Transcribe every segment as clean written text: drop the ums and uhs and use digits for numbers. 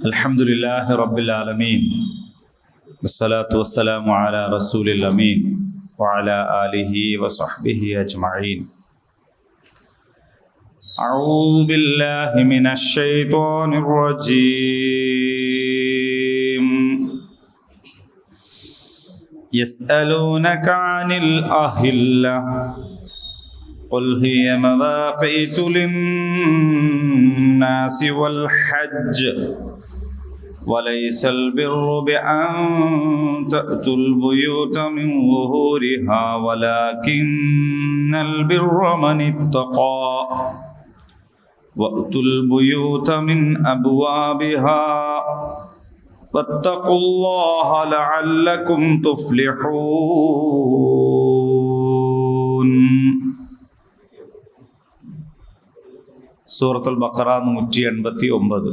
അൽഹംദുലില്ലാഹി റബ്ബിൽ ആലമീൻ വസ്സലാത്തു വസ്സലാമു അലാ റസൂലിൽ അമീൻ വഅലാ ആലിഹി വസഹ്ബിഹി അജ്മഈൻ. അഊദു ബില്ലാഹി മിനശ് ശൈത്വാനിർ റജീം. യസ്അലൂനക അനിൽ അഹില്ല قل هي مواقيت للناس والحج وليس البر بأن تأتوا البيوت من ظهورها ولكن البر من اتقى وأتوا البيوت من أبوابها واتقوا الله لعلكم تفلحون. സൂറത്തുൽ ബഖറ 189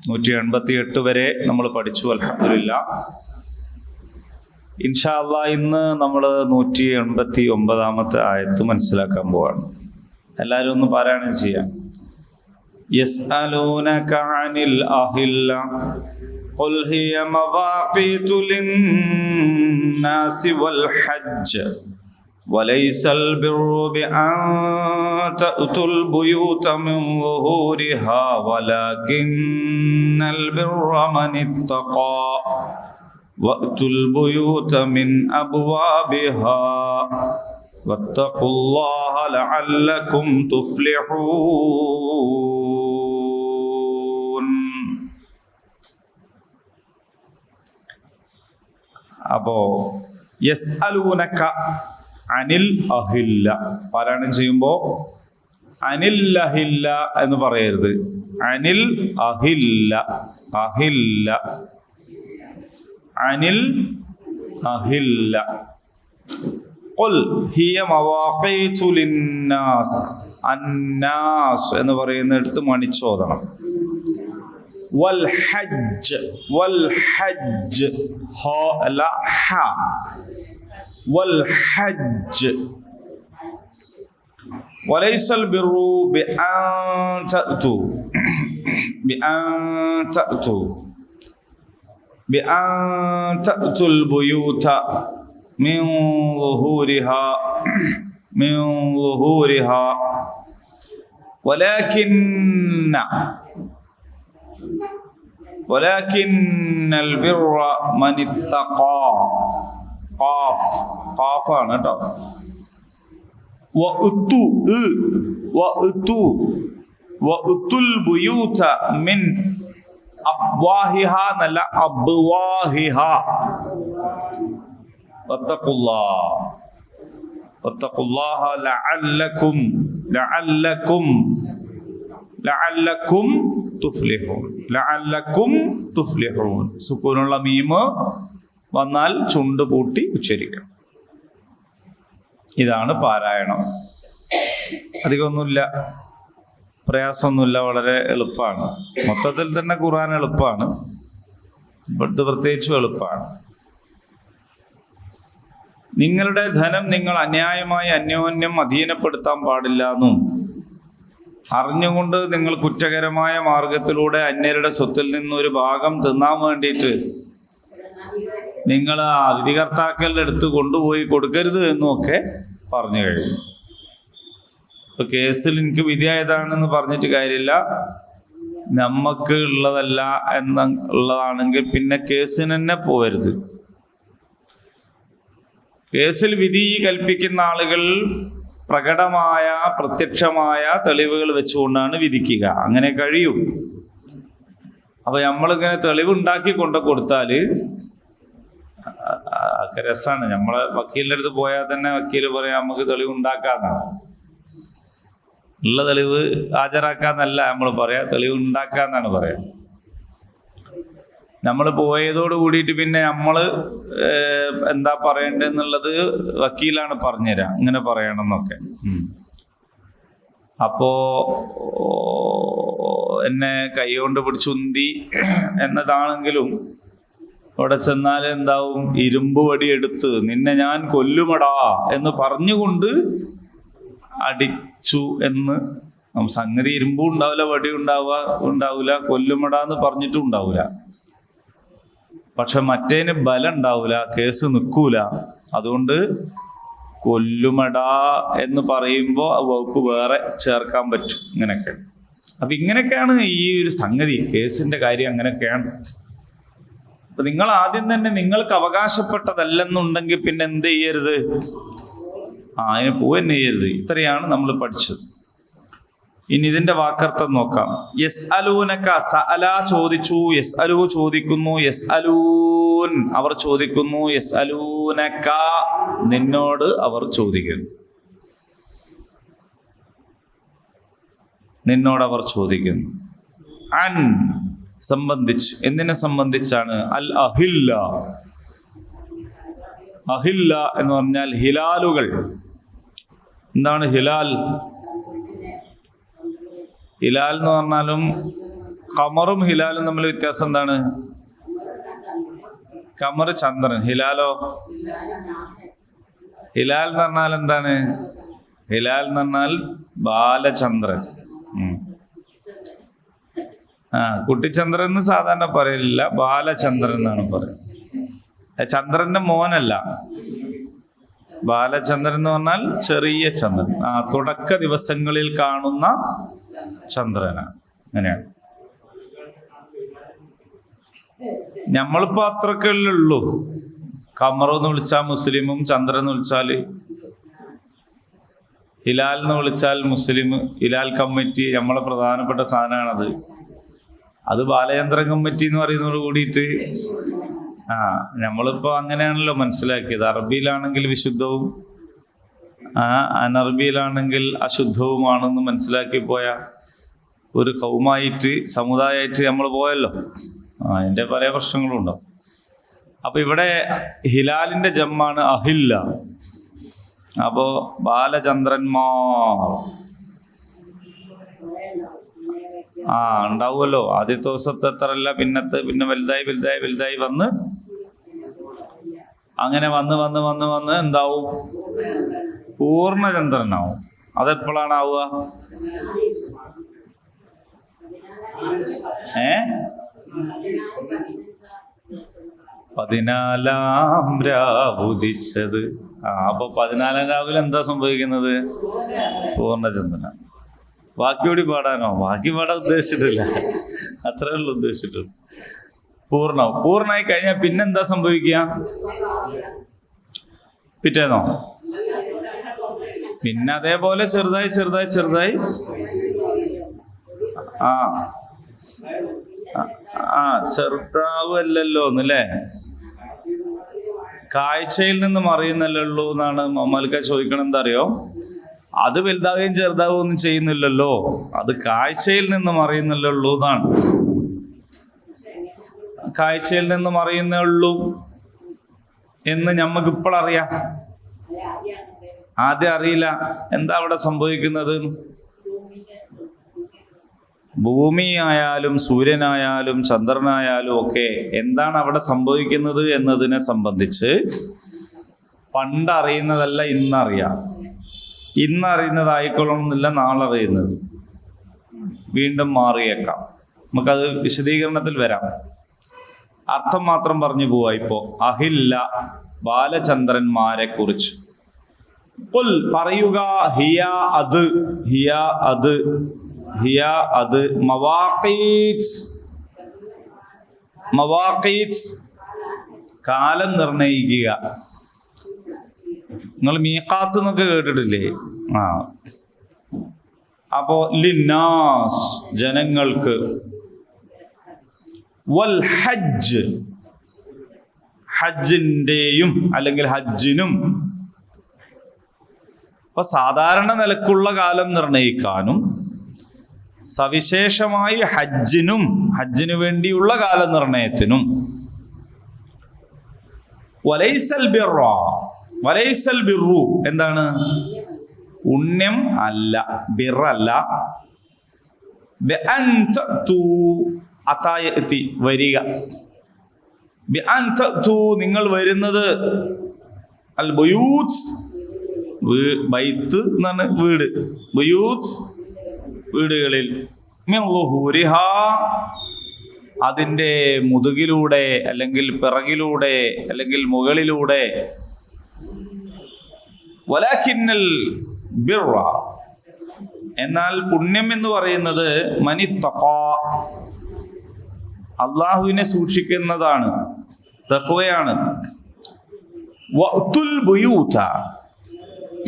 188 വരെ നമ്മൾ പഠിച്ചു. അൽഹംദുലില്ലാഹ്. ഇൻഷാ അല്ലാഹ് ഇന്ന് നമ്മൾ 189 ആയത്ത് മനസ്സിലാക്കാൻ പോവാണ്. എല്ലാവരും ഒന്ന് പാരായണം ചെയ്യാം. യസ്അലൂനക അനിൽ അഹില്ല ഖുൽ ഹിയ മവാഖീതു ലിന്നാസി വൽ ഹജ്ജ് وليس البر بأن تأتوا البيوت من ظهورها ولكن البر من اتقى وأتوا البيوت من أبوابها واتقوا الله لعلكم تفلحون. അപ്പോ യസ്അലൂനക അനിൽ അഹില്ല പാരായണം ചെയ്യുമ്പോൾ അനിൽ അഹില്ല എന്ന് പറയരുത്. അനിൽ അഹില്ല അഹില്ല അനിൽ അഹില്ല. ഖുൽ ഹിയ മവാഖീതു ലിന്നാസ്. അന്നാസ് എന്ന് പറയുന്നിടത്ത് മണിച്ചോദണം. വൽ ഹജ്ജ് വൽ ഹജ്ജ് ഹ അല്ല ഹ والحج وليس البر بأن تأتوا البيوت من ظهورها ولكن البر من اتقى. ഖാഫാണ് കേട്ടോ. വഅത്തുൽ ബുയൂത മിൻ അബ്വാഹിഹ എന്നല്ല അബ്വാഹിഹ. വത്തഖുല്ലാഹ ലഅല്ലക്കും തുഫ്ലിഹൂൻ. സുക്കൂനുള്ള മീമ് വന്നാൽ ചുണ്ട് പൂട്ടി ഉച്ചരിക്കണം. ഇതാണ് പാരായണം. അധികമൊന്നുമില്ല, പ്രയാസമൊന്നുമില്ല, വളരെ എളുപ്പമാണ്. മൊത്തത്തിൽ തന്നെ ഖുർആൻ എളുപ്പമാണ്, ഇത് പ്രത്യേകിച്ചും എളുപ്പമാണ്. നിങ്ങളുടെ ധനം നിങ്ങൾ അന്യായമായി അന്യോന്യം അധീനപ്പെടുത്താൻ പാടില്ല എന്നും അറിഞ്ഞുകൊണ്ട് നിങ്ങൾ കുറ്റകരമായ മാർഗത്തിലൂടെ അന്യരുടെ സ്വത്തിൽ നിന്നൊരു ഭാഗം തിന്നാൻ വേണ്ടിയിട്ട് നിങ്ങൾ വിധികർത്താക്കളുടെ അടുത്ത് കൊണ്ടുപോയി കൊടുക്കരുത് എന്നുമൊക്കെ പറഞ്ഞു കഴിഞ്ഞു. ഇപ്പൊ കേസിൽ എനിക്ക് വിധിയായതാണെന്ന് പറഞ്ഞിട്ട് കാര്യമില്ല. നമുക്ക് ഉള്ളതല്ല എന്നുള്ളതാണെങ്കിൽ പിന്നെ കേസിന് തന്നെ പോകരുത്. കേസിൽ വിധി കൽപ്പിക്കുന്ന ആളുകൾ പ്രകടമായ പ്രത്യക്ഷമായ തെളിവുകൾ വെച്ചുകൊണ്ടാണ് വിധിക്കുക. അങ്ങനെ കഴിയും. അപ്പൊ നമ്മളിങ്ങനെ തെളിവുണ്ടാക്കി കൊണ്ടു കൊടുത്താല് ഒക്കെ രസമാണ്. നമ്മളെ വക്കീലിൻ്റെ അടുത്ത് പോയാൽ തന്നെ വക്കീല് പറയാം നമുക്ക് തെളിവ് ഉണ്ടാക്കാന്നാണ്. ഉള്ള തെളിവ് ഹാജരാക്കാന്നല്ല നമ്മൾ പറയാ, തെളിവ് ഉണ്ടാക്കാന്നാണ് പറയാ. നമ്മൾ പോയതോട് കൂടിയിട്ട് പിന്നെ നമ്മൾ എന്താ പറയേണ്ടതെന്നുള്ളത് വക്കീലാണ് പറഞ്ഞുതരാം, ഇങ്ങനെ പറയണം എന്നൊക്കെ. അപ്പോ എന്നെ കൈ കൊണ്ട് പിടിച്ചുന്തി എന്നതാണെങ്കിലും അവിടെ ചെന്നാൽ എന്താവും, ഇരുമ്പ് വടി എടുത്ത് നിന്നെ ഞാൻ കൊല്ലുമടാ എന്ന് പറഞ്ഞുകൊണ്ട് അടിച്ചു എന്ന് സംഗതി ഇരുമ്പും ഉണ്ടാവില്ല, വടി ഉണ്ടാവില്ല, കൊല്ലുമടാന്ന് പറഞ്ഞിട്ടും ഉണ്ടാവില്ല. പക്ഷെ മറ്റേന് ബലം ഉണ്ടാവില്ല, കേസ് നിൽക്കൂല. അതുകൊണ്ട് കൊല്ലുമട എന്ന് പറയുമ്പോൾ ആ വകുപ്പ് വേറെ ചേർക്കാൻ പറ്റും. ഇങ്ങനെയൊക്കെ. അപ്പൊ ഇങ്ങനെയൊക്കെയാണ് ഈ ഒരു സംഗതി, കേസിന്റെ കാര്യം അങ്ങനെയൊക്കെയാണ്. അപ്പൊ നിങ്ങൾ ആദ്യം തന്നെ നിങ്ങൾക്ക് അവകാശപ്പെട്ടതല്ലെന്നുണ്ടെങ്കിൽ പിന്നെ എന്ത് ചെയ്യരുത്? അതിന് പോവന്നെ ചെയ്യരുത്. ഇത്രയാണ് നമ്മൾ പഠിച്ചത്. ഇനി ഇതിന്റെ വാക്കർത്ഥം നോക്കാം. യസ് അലൂനക, സഅല ചോദിച്ചു, യസ് അലൂ ചോദിക്കുന്നു, യസ് അലൂൻ അവർ ചോദിക്കുന്നു, യസ് അലൂനക നിന്നോട് അവർ ചോദിക്കുന്നു, നിന്നോടവർ ചോദിക്കുന്നു. അൻ സംബന്ധിച്ച്, എന്തിനെ സംബന്ധിച്ചാണ്? അൽ അഹില്ല. അഹില്ല എന്ന് പറഞ്ഞാൽ ഹിലാലുകൾ. എന്താണ് ഹിലാൽ? ഹിലാൽ എന്ന് പറഞ്ഞാലും ഖമറും ഹിലാലും തമ്മിൽ വ്യത്യാസം എന്താണ്? ഖമർ ചന്ദ്രൻ, ഹിലാലോ? ഹിലാൽ എന്ന് പറഞ്ഞാൽ എന്താണ്? ഹിലാൽ എന്ന് പറഞ്ഞാൽ ബാലചന്ദ്രൻ. കുട്ടിച്ചന്ദ്രൻ എന്ന് സാധാരണ പറയില്ല, ബാലചന്ദ്രൻ എന്നാണ് പറയുന്നത്. ചന്ദ്രന്റെ മോനല്ല. ബാലചന്ദ്രൻ എന്ന് പറഞ്ഞാൽ ചെറിയ ചന്ദ്രൻ, തുടക്ക ദിവസങ്ങളിൽ കാണുന്ന ചന്ദ്രനാണ്. അങ്ങനെയാണ്. നമ്മളിപ്പോ അത്രക്കല്ലേ ഉള്ളൂ. ഖമറെന്ന് വിളിച്ചാൽ മുസ്ലിമും, ചന്ദ്രൻ എന്ന് വിളിച്ചാൽ ഹിലാൽ എന്ന് വിളിച്ചാൽ മുസ്ലിം. ഹിലാൽ കമ്മിറ്റി നമ്മളെ പ്രധാനപ്പെട്ട സാധനമാണത്. അത് ബാലചന്ദ്രൻ കമ്മിറ്റി എന്ന് പറയുന്നതോട് കൂടിയിട്ട് നമ്മളിപ്പോ അങ്ങനെയാണല്ലോ മനസ്സിലാക്കിയത്. അറബിയിലാണെങ്കിൽ വിശുദ്ധവും അനറബിയിലാണെങ്കിൽ അശുദ്ധവുമാണെന്ന് മനസ്സിലാക്കി പോയ ഒരു കൗമായിട്ട്, സമുദായമായിട്ട് നമ്മൾ പോയല്ലോ. അതിൻ്റെ പല പ്രശ്നങ്ങളും ഉണ്ടാവും. അപ്പൊ ഇവിടെ ഹിലാലിന്റെ ജമ്മാണ് അഹില്ല. അപ്പോ ബാലചന്ദ്രന്മാർ ഉണ്ടാവുമല്ലോ. ആദ്യത്തെ ദിവസത്തെ അത്രല്ല, പിന്നെ വലുതായി വലുതായി വലുതായി വന്ന് അങ്ങനെ വന്ന് എന്താവും? പൂർണ്ണചന്ദ്രനാവും. അതെപ്പോഴാണ് ആവുക? 14-ാം രാവുദിച്ചത്. അപ്പൊ 14-ാം രാവിലെ എന്താ സംഭവിക്കുന്നത്? പൂർണ്ണചന്ദ്രന. ബാക്കിയോടി പാടാനോ? ബാക്കി പാടാൻ ഉദ്ദേശിച്ചിട്ടില്ല, അത്രേ ഉള്ളൂ ഉദ്ദേശിച്ചിട്ടുള്ളൂ. പൂർണ്ണമായി കഴിഞ്ഞാൽ പിന്നെന്താ സംഭവിക്കുക? പിറ്റേന്നോ? പിന്നെ അതേപോലെ ചെറുതായി ചെറുതാവല്ലോ എന്നല്ലേ? കാഴ്ചയിൽ നിന്ന് മറിയുന്നല്ലോ എന്നാണ് മമ്മൽക്ക ചോദിക്കണം. എന്താ അറിയോ? അത് വലുതാവുകയും ചെറുതാവുകയും ഒന്നും ചെയ്യുന്നില്ലല്ലോ, അത് കാഴ്ചയിൽ നിന്ന് മറിയുന്നില്ലല്ലോ എന്നാണ്. കാഴ്ചയിൽ നിന്ന് മറിയുന്നേ ഉള്ളൂ എന്ന് ഞമ്മക്ക് ഇപ്പോഴറിയാം. ആദ്യം അറിയില്ല. എന്താ അവിടെ സംഭവിക്കുന്നത്? ഭൂമിയായാലും സൂര്യനായാലും ചന്ദ്രനായാലും ഒക്കെ എന്താണ് അവിടെ സംഭവിക്കുന്നത് എന്നതിനെ സംബന്ധിച്ച് പണ്ടറിയുന്നതല്ല ഇന്നറിയാം. ഇന്നറിയുന്നതായിക്കൊള്ളണമെന്നില്ല നാളെ അറിയുന്നത്. വീണ്ടും മാറിയേക്കാം. നമുക്കത് വിശദീകരണത്തിൽ വരാം. അർത്ഥം മാത്രം പറഞ്ഞു പോവാ. ഇപ്പോ അഹില്ല, ബാലചന്ദ്രന്മാരെ കുറിച്ച്. ഖുൽ പറയുക, ഹിയ അത് മവാഖീത്ത് കാലം നിർണയിക്കുക. നിങ്ങൾ മീഖാത്ത് എന്നൊക്കെ കേട്ടിട്ടില്ലേ? അപ്പോ ലിന്നാസ് ജനങ്ങൾക്ക്, വൽ ഹജ്ജ് ഹജ്ജിന്റെയും അല്ലെങ്കിൽ ഹജ്ജിനും. അപ്പൊ സാധാരണ നിലക്കുള്ള കാലം നിർണയിക്കാനും സവിശേഷമായി ഹജ്ജിനു വേണ്ടിയുള്ള കാലനിർണയത്തിനും. വലൈസൽ ബിർറു എന്താണ്? പുണ്യം അല്ല, ബിറല്ല. വരിക. നിങ്ങൾ വരുന്നത് അൽ ബുയൂത്ത്, ബൈത്ത് എന്നാണ് വീട്. ബുയൂത്ത് വീടുകളിൽ മിൻ ളുഹൂരിഹാ, അതിൻ്റെ മുതുകിലൂടെ അല്ലെങ്കിൽ പിറകിലൂടെ അല്ലെങ്കിൽ മുകളിലൂടെ. വലാകിന്നൽ ബിർറ, എന്നാൽ പുണ്യം എന്ന് പറയുന്നത് മനിത്തഖാ, അള്ളാഹുവിനെ സൂക്ഷിക്കുന്നതാണ്, തഖ്വയാണ്. വഅ്തുൽ ബുയൂത,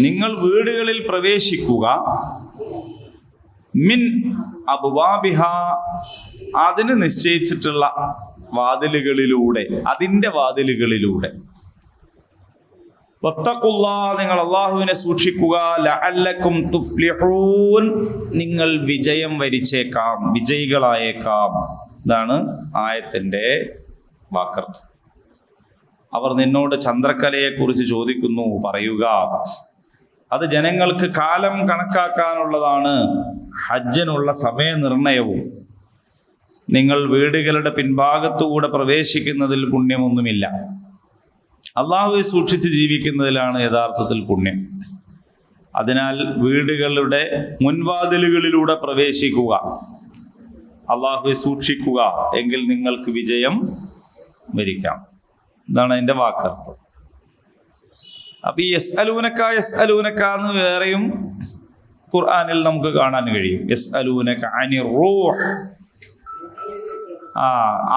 നിങ്ങൾ വീടുകളിൽ പ്രവേശിക്കുക. മിൻ അബ്വാബിഹ, അതിന് നിശ്ചയിച്ചിട്ടുള്ള വാതിലുകളിലൂടെ, അതിൻ്റെ വാതിലുകളിലൂടെ. വത്തഖുല്ലാഹ്, നിങ്ങൾ അള്ളാഹുവിനെ സൂക്ഷിക്കുക. ലഅല്ലക്കും തുഫ്ലിഹൂൻ, നിങ്ങൾ വിജയം വരിച്ചേക്കാം, വിജയികളായേക്കാം. ഇതാണ് ആയത്തിൻ്റെ വാക്കർത്ഥം. അവർ നിന്നോട് ചന്ദ്രക്കലയെക്കുറിച്ച് ചോദിക്കുന്നു, പറയുക അത് ജനങ്ങൾക്ക് കാലം കണക്കാക്കാനുള്ളതാണ്, ഹജ്ജിനുള്ള സമയനിർണയവും. നിങ്ങൾ വീടുകളുടെ പിൻഭാഗത്തുകൂടെ പ്രവേശിക്കുന്നതിൽ പുണ്യമൊന്നുമില്ല, അള്ളാഹുവെ സൂക്ഷിച്ച് ജീവിക്കുന്നതിലാണ് യഥാർത്ഥത്തിൽ പുണ്യം. അതിനാൽ വീടുകളുടെ മുൻവാതിലുകളിലൂടെ പ്രവേശിക്കുക, അള്ളാഹുവെ സൂക്ഷിക്കുക, എങ്കിൽ നിങ്ങൾക്ക് വിജയം വരിക്കാം. ഇതാണ് അതിൻ്റെ വാക്കർത്ഥം. അപ്പൊ ഈ യസ്അലൂനക എന്ന് വേറെയും ഖുർആനിൽ നമുക്ക് കാണാൻ കഴിയും. യസ്അലൂനക അനിർ റൂഹ്,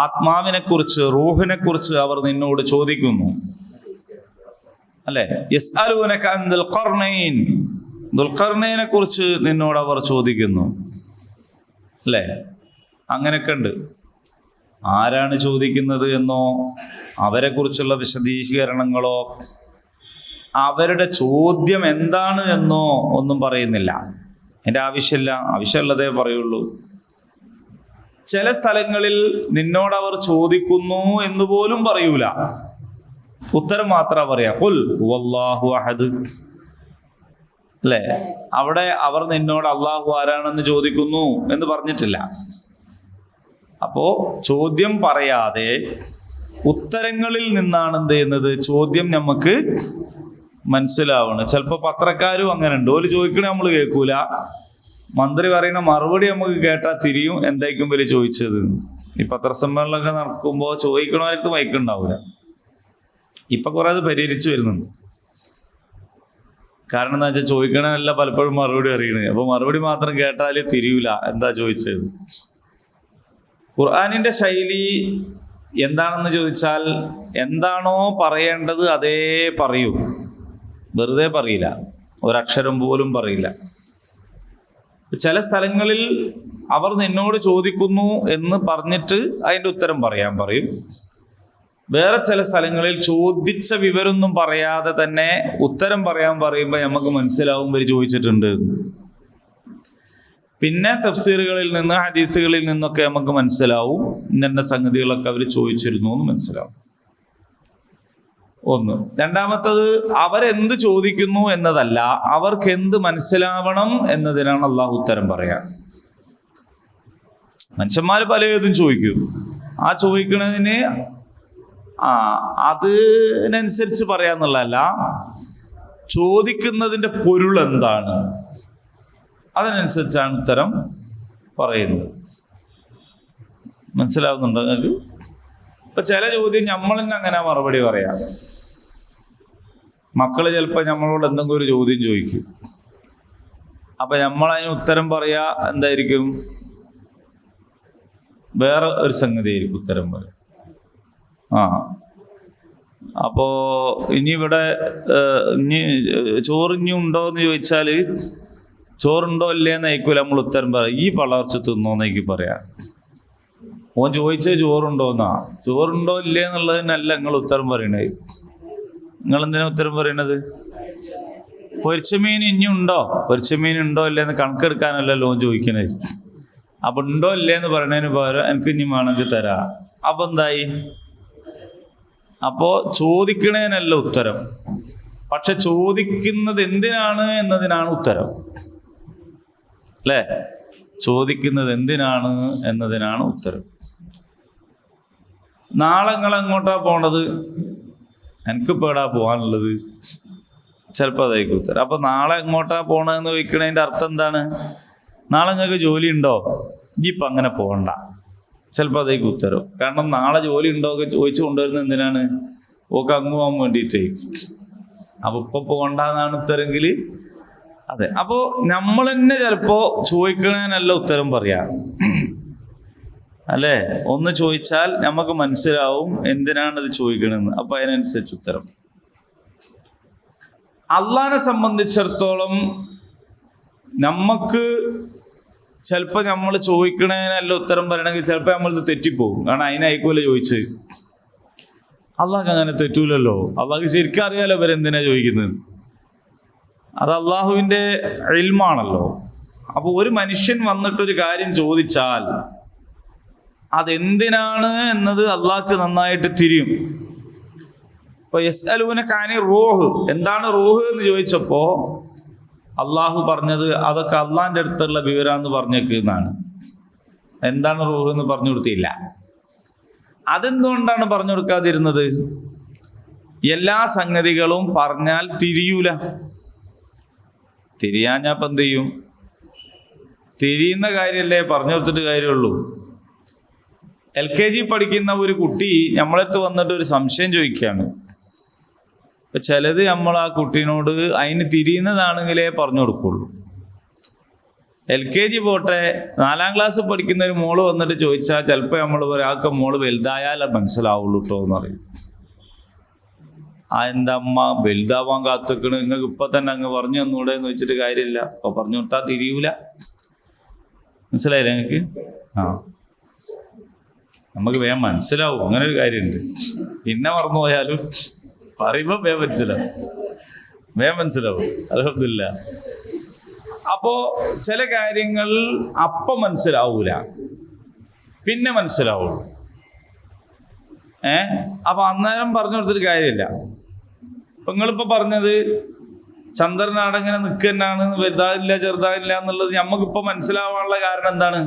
ആത്മാവിനെ കുറിച്ച്, റൂഹിനെ കുറിച്ച് അവർ നിന്നോട് ചോദിക്കുന്നു, അല്ലെ? യസ്അലൂനക അൻ ദുൽഖർനൈൻ, ദുൽഖർനൈനെ കുറിച്ച് നിന്നോട് അവർ ചോദിക്കുന്നു, അല്ലെ? അങ്ങനെയൊക്കെ ഉണ്ട്. ആരാണ് ചോദിക്കുന്നത് എന്നോ അവരെ കുറിച്ചുള്ള വിശദീകരണങ്ങളോ അവരുടെ ചോദ്യം എന്താണ് എന്നോ ഒന്നും പറയുന്നില്ല. എൻ്റെ ആവശ്യമില്ല, ആവശ്യമുള്ളതേ പറയുള്ളൂ. ചില സ്ഥലങ്ങളിൽ നിന്നോടവർ ചോദിക്കുന്നു എന്ന് പോലും പറയൂല, ഉത്തരം മാത്രം പറയാ, ഖുൽ ഹുവല്ലാഹു അഹദ്, അല്ലേ? അവിടെ അവർ നിന്നോട് അള്ളാഹു ആരാണെന്ന് ചോദിക്കുന്നു എന്ന് പറഞ്ഞിട്ടില്ല. അപ്പോ ചോദ്യം പറയാതെ ഉത്തരങ്ങളിൽ നിന്നാണ് എന്ത് ചെയ്യുന്നത്, ചോദ്യം നമുക്ക് മനസ്സിലാവണം. ചിലപ്പോൾ പത്രക്കാരും അങ്ങനെ ഉണ്ട്, ഓല് ചോദിക്കണേ നമ്മൾ കേൾക്കൂല, മന്ത്രി പറയുന്ന മറുപടി നമുക്ക് കേട്ടാൽ തിരിയും, എന്തായിരിക്കും വലിയ ചോദിച്ചത്. ഈ പത്രസമ്മേളനമൊക്കെ നടക്കുമ്പോൾ ചോദിക്കണവരടുത്ത് മൈക്കുണ്ടാവില്ല. ഇപ്പൊ കുറെ അത് പരിഹരിച്ചു വരുന്നുണ്ട്. കാരണം എന്താ വെച്ചാൽ ചോദിക്കണമല്ല പലപ്പോഴും മറുപടി അറിയണേ, അപ്പൊ മറുപടി മാത്രം കേട്ടാൽ തിരിയൂല എന്താ ചോദിച്ചത്. ഖുർആനിന്റെ ശൈലി എന്താണെന്ന് ചോദിച്ചാൽ, എന്താണോ പറയേണ്ടത് അതേ പറയൂ, വെറുതെ പറയില്ല, ഒരക്ഷരം പോലും പറയില്ല. ചില സ്ഥലങ്ങളിൽ അവർ നിന്നോട് ചോദിക്കുന്നു എന്ന് പറഞ്ഞിട്ട് അതിൻ്റെ ഉത്തരം പറയാൻ പറയും. വേറെ ചില സ്ഥലങ്ങളിൽ ചോദിച്ച വിവരമൊന്നും പറയാതെ തന്നെ ഉത്തരം പറയാൻ പറയുമ്പോൾ നമുക്ക് മനസ്സിലാവും ഇവർ ചോദിച്ചിട്ടുണ്ട്. പിന്നെ തഫ്സീറുകളിൽ നിന്ന്, ഹദീസുകളിൽ നിന്നൊക്കെ നമുക്ക് മനസ്സിലാവും ഇന്ന സംഗതികളൊക്കെ അവർ ചോദിച്ചിരുന്നു എന്ന് മനസ്സിലാവും. ഒന്ന്. രണ്ടാമത്തത്, അവരെന്ത് ചോദിക്കുന്നു എന്നതല്ല, അവർക്ക് എന്ത് മനസ്സിലാവണം എന്നതിനാണ് അള്ളാഹു ഉത്തരം പറയാ. മനുഷ്യന്മാർ പലതും ചോദിക്കും, ആ ചോദിക്കുന്നതിന് അതിനനുസരിച്ച് പറയാന്നുള്ളതല്ല, ചോദിക്കുന്നതിൻ്റെ പൊരുൾ എന്താണ് അതിനനുസരിച്ചാണ് ഉത്തരം പറയുന്നത്. മനസ്സിലാവുന്നുണ്ടോ നിങ്ങൾക്ക്? ഇപ്പൊ ചില ചോദ്യം നമ്മൾ തന്നെ അങ്ങനെ മറുപടി പറയാം. മക്കള് ചിലപ്പോൾ നമ്മളോട് എന്തെങ്കിലും ഒരു ചോദ്യം ചോദിക്കും, അപ്പൊ നമ്മളതിന് ഉത്തരം പറയാ എന്തായിരിക്കും, വേറെ ഒരു സംഗതി ആയിരിക്കും ഉത്തരം പറയാം. അപ്പോ ഇനി ഇവിടെ ചോറിഞ്ഞു ഉണ്ടോ എന്ന് ചോദിച്ചാല് ചോറുണ്ടോ ഇല്ലേന്ന് ആയിക്കൂല നമ്മൾ ഉത്തരം പറയാം, ഈ പളർച്ച തിന്നോന്നേക്ക് പറയാം. ഓൻ ചോദിച്ചത് ചോറുണ്ടോന്നാ, ചോറുണ്ടോ ഇല്ലേ എന്നുള്ളതിനല്ല നിങ്ങൾ ഉത്തരം പറയണത്. നിങ്ങൾ എന്തിനാ ഉത്തരം പറയണത്? പൊരിച്ച മീൻ ഇനി ഉണ്ടോ, പൊരിച്ച മീൻ ഉണ്ടോ ഇല്ലേന്ന് കണക്കെടുക്കാനല്ലല്ലോ ഓൻ ചോദിക്കണത്. അപ്പൊ ഉണ്ടോ ഇല്ലേന്ന് പറയണതിന് പകരം എനിക്ക് ഇനി വേണമെങ്കിൽ തരാം. അപ്പൊ എന്തായി? അപ്പോ ചോദിക്കണേനല്ല ഉത്തരം, പക്ഷെ ചോദിക്കുന്നത് എന്തിനാണ് എന്നതിനാണ് ഉത്തരം, അല്ലേ? ചോദിക്കുന്നത് എന്തിനാണ് എന്നതിനാണ് ഉത്തരം. നാളെ നിങ്ങൾ എങ്ങോട്ടാ പോണത്? എനിക്കിപ്പോൾ എവിടാ പോകാനുള്ളത്? ചിലപ്പോൾ അതായിരിക്കും ഉത്തരം. അപ്പൊ നാളെ എങ്ങോട്ടാ പോണതെന്ന് ചോദിക്കണതിൻ്റെ അർത്ഥം എന്താണ്? നാളെ നിങ്ങൾക്ക് ജോലി ഉണ്ടോ? ഇപ്പം അങ്ങനെ പോകണ്ട. ചിലപ്പോൾ അതേക്ക് ഉത്തരവ്. കാരണം നാളെ ജോലി ഉണ്ടോ ഒക്കെ ചോദിച്ചു കൊണ്ടുവരുന്നത് എന്തിനാണ്? ഓക്കെ അങ്ങ് പോകാൻ വേണ്ടിയിട്ടേ. അപ്പോൾ ഇപ്പം പോകണ്ടെന്നാണ് ഉത്തരമെങ്കിൽ അതെ. അപ്പോൾ നമ്മൾ തന്നെ ചിലപ്പോൾ ചോദിക്കണേനല്ല ഉത്തരം പറയാം അല്ലേ? ഒന്ന് ചോദിച്ചാൽ നമുക്ക് മനസ്സിലാവും എന്തിനാണ് ഇത് ചോദിക്കണമെന്ന്. അപ്പം അതിനനുസരിച്ച് ഉത്തരം. അള്ളാഹിനെ സംബന്ധിച്ചിടത്തോളം നമുക്ക് ചിലപ്പോൾ നമ്മൾ ചോദിക്കണേനല്ല ഉത്തരം പറയണമെങ്കിൽ ചിലപ്പോൾ നമ്മളിത് തെറ്റിപ്പോകും. കാരണം അതിനായിക്കോലെ ചോദിച്ച്. അള്ളാഹ്ക്ക് അങ്ങനെ തെറ്റൂലല്ലോ. അള്ളാഹ്ക്ക് ശരിക്കും അറിയാലോ ഇവരെന്തിനാ ചോദിക്കുന്നത്. അത് അള്ളാഹുവിൻ്റെ ഇൽമാണല്ലോ. അപ്പോൾ ഒരു മനുഷ്യൻ വന്നിട്ടൊരു കാര്യം ചോദിച്ചാൽ അതെന്തിനാണ് എന്നത് അള്ളാഹ്ക്ക് നന്നായിട്ട് തിരിയും. ഇപ്പോൾ യസ്അലൂനക അനി റൂഹ്, എന്താണ് റൂഹ് എന്ന് ചോദിച്ചപ്പോൾ അള്ളാഹു പറഞ്ഞത് അതൊക്കെ അള്ളാഹിൻ്റെ അടുത്തുള്ള വിവരമെന്ന് പറഞ്ഞേക്കുന്നതാണ്. എന്താണ് റൂഹ് എന്ന് പറഞ്ഞു കൊടുത്തില്ല. അതെന്തുകൊണ്ടാണ് പറഞ്ഞു കൊടുക്കാതിരുന്നത്? എല്ലാ സംഗതികളും പറഞ്ഞാൽ തിരിയൂല. തിരിയാൻ ഞാൻ ഇപ്പം എന്ത് ചെയ്യും? തിരിയുന്ന കാര്യമല്ലേ പറഞ്ഞു കൊടുത്തിട്ട് കാര്യമുള്ളൂ. LKG പഠിക്കുന്ന ഒരു കുട്ടി നമ്മളടുത്ത് വന്നിട്ട് ഒരു സംശയം ചോദിക്കുകയാണ്. അപ്പം ചിലത് നമ്മൾ ആ കുട്ടീനോട് അതിന് തിരിയുന്നതാണെങ്കിലേ പറഞ്ഞു കൊടുക്കുള്ളൂ. LKG പോട്ടെ, 4ാം ക്ലാസ് പഠിക്കുന്ന ഒരു മോള് വന്നിട്ട് ചോദിച്ചാൽ ചിലപ്പോൾ നമ്മൾ ഒരാൾക്ക് മോള് വലുതായാലേ മനസ്സിലാവുള്ളൂ കേട്ടോ എന്ന് പറയും. എന്താ അമ്മ വലുതാവാൻ കാത്തുക്കണ്, നിങ്ങൾക്ക് ഇപ്പം തന്നെ അങ്ങ് പറഞ്ഞു തന്നൂടെ എന്ന് വെച്ചിട്ട് കാര്യമില്ല. അപ്പോൾ പറഞ്ഞു കൊടുത്താൽ തിരിയൂല. മനസ്സിലായില്ലേ നിങ്ങൾക്ക്? നമുക്ക് വേഗം മനസ്സിലാവും. അങ്ങനെ ഒരു കാര്യമുണ്ട്. പിന്നെ മറന്നു പോയാലും പറയുമ്പോൾ വേഗം മനസ്സിലാവും. അൽഹംദുലില്ലാ. അപ്പോൾ ചില കാര്യങ്ങൾ അപ്പം മനസ്സിലാവൂല, പിന്നെ മനസ്സിലാവുള്ളൂ. അപ്പം അന്നേരം പറഞ്ഞു കൊടുത്തിട്ട് കാര്യമില്ല. ഇപ്പം നിങ്ങളിപ്പോൾ പറഞ്ഞത് ചന്ദ്രനാടങ്ങനെ നിൽക്കുന്നതാണ്, വലുതാകില്ല ചെറുതാകില്ല എന്നുള്ളത് നമുക്കിപ്പോൾ മനസ്സിലാവാനുള്ള കാരണം എന്താണ്?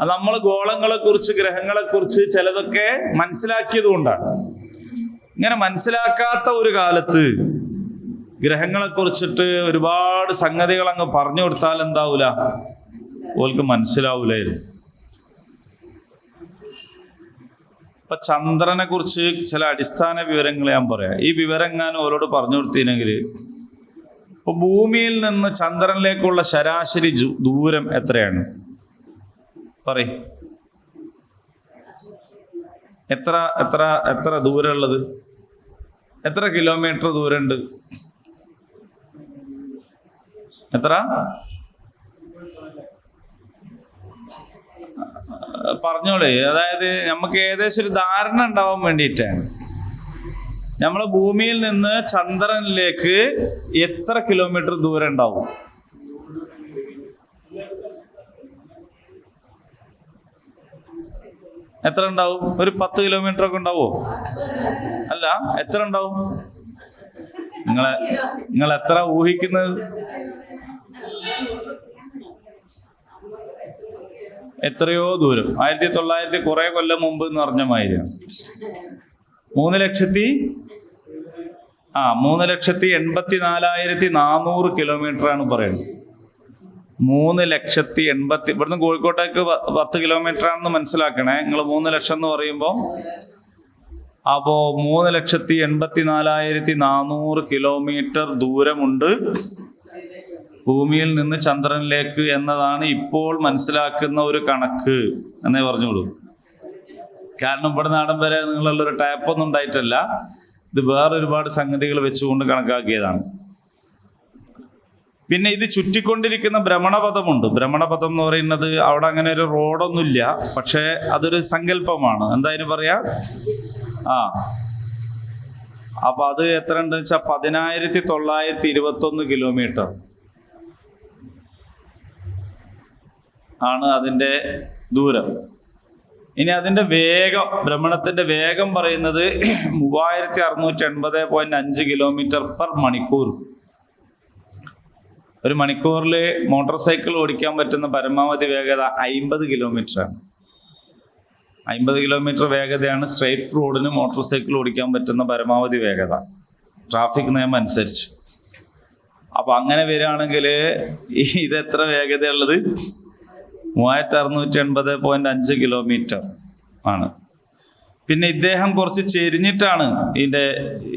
അത് നമ്മൾ ഗോളങ്ങളെക്കുറിച്ച് ഗ്രഹങ്ങളെക്കുറിച്ച് ചിലതൊക്കെ മനസ്സിലാക്കിയത് കൊണ്ടാണ്. ഇങ്ങനെ മനസ്സിലാക്കാത്ത ഒരു കാലത്ത് ഗ്രഹങ്ങളെക്കുറിച്ചിട്ട് ഒരുപാട് സംഗതികൾ അങ്ങ് പറഞ്ഞു കൊടുത്താൽ എന്താവൂല? ഓൾക്ക് മനസ്സിലാവൂലായിരുന്നു. ഇപ്പൊ ചന്ദ്രനെ കുറിച്ച് ചില അടിസ്ഥാന വിവരങ്ങൾ ഞാൻ പറയാം. ഈ വിവരം എങ്ങാനും ഓരോട് പറഞ്ഞു കൊടുത്തിനെങ്കിൽ ഇപ്പൊ ഭൂമിയിൽ നിന്ന് ചന്ദ്രനിലേക്കുള്ള ശരാശരി ദൂരം എത്രയാണ്? പറയും. എത്ര എത്ര എത്ര ദൂരമുള്ളത്? എത്ര കിലോമീറ്റർ ദൂരമുണ്ട്? എത്ര? പറഞ്ഞോളേ. അതായത് നമുക്ക് ഏകദേശം ഒരു ധാരണ ഉണ്ടാവാൻ വേണ്ടിയിട്ടാണ്. നമ്മളെ ഭൂമിയിൽ നിന്ന് ചന്ദ്രനിലേക്ക് എത്ര കിലോമീറ്റർ ദൂരം ഉണ്ടാവും? എത്ര ഉണ്ടാവും? ഒരു 10 കിലോമീറ്റർ ഒക്കെ ഉണ്ടാവോ? അല്ല, എത്ര ഉണ്ടാവും? നിങ്ങൾ എത്ര ഊഹിക്കുന്നത്? എത്രയോ ദൂരം. 1900 കുറെ കൊല്ലം മുമ്പ് എന്ന് പറഞ്ഞ മാതിരിയാണ്. 3,84,400 കിലോമീറ്റർ ആണ് പറയുന്നത്. 3,80,000. ഇവിടുന്ന് കോഴിക്കോട്ടേക്ക് 10 കിലോമീറ്റർ ആണെന്ന് മനസ്സിലാക്കണേ. നിങ്ങൾ 3 ലക്ഷം എന്ന് പറയുമ്പോൾ അപ്പോൾ 3,84,400 കിലോമീറ്റർ ദൂരമുണ്ട് ഭൂമിയിൽ നിന്ന് ചന്ദ്രനിലേക്ക് എന്നതാണ് ഇപ്പോൾ മനസ്സിലാക്കുന്ന ഒരു കണക്ക് എന്നേ പറഞ്ഞോളൂ. കാരണം ഇവിടെ നാടൻ വരെ നിങ്ങളുള്ളൊരു ടാപ്പൊന്നും ഉണ്ടായിട്ടല്ല, ഇത് വേറെ ഒരുപാട് സംഗതികൾ വെച്ചുകൊണ്ട് കണക്കാക്കിയതാണ്. പിന്നെ ഇത് ചുറ്റിക്കൊണ്ടിരിക്കുന്ന ഭ്രമണപഥമുണ്ട്. ഭ്രമണപഥം എന്ന് പറയുന്നത് അവിടെ അങ്ങനെ ഒരു റോഡൊന്നുമില്ല, പക്ഷേ അതൊരു സങ്കല്പമാണ്. എന്തായാലും പറയാ. അപ്പൊ അത് എത്ര ഉണ്ടെന്ന് വെച്ചാൽ 10,921 കിലോമീറ്റർ ആണ് അതിൻ്റെ ദൂരം. ഇനി അതിൻ്റെ വേഗം, ഭ്രമണത്തിൻ്റെ വേഗം പറയുന്നത് 3680.5 കിലോമീറ്റർ പെർ മണിക്കൂർ. ഒരു മണിക്കൂറിൽ മോട്ടോർ സൈക്കിൾ ഓടിക്കാൻ പറ്റുന്ന പരമാവധി വേഗത 50 കിലോമീറ്ററാണ്. 50 കിലോമീറ്റർ വേഗതയാണ് സ്ട്രെയിറ്റ് റോഡിന് മോട്ടോർ സൈക്കിൾ ഓടിക്കാൻ പറ്റുന്ന പരമാവധി വേഗത, ട്രാഫിക് നിയമം അനുസരിച്ച്. അപ്പൊ അങ്ങനെ വരികയാണെങ്കിൽ ഇത് എത്ര വേഗതയുള്ളത്? 3680.5 കിലോമീറ്റർ ആണ്. പിന്നെ ഇദ്ദേഹം കുറച്ച് ചെരിഞ്ഞിട്ടാണ് ഇതിൻ്റെ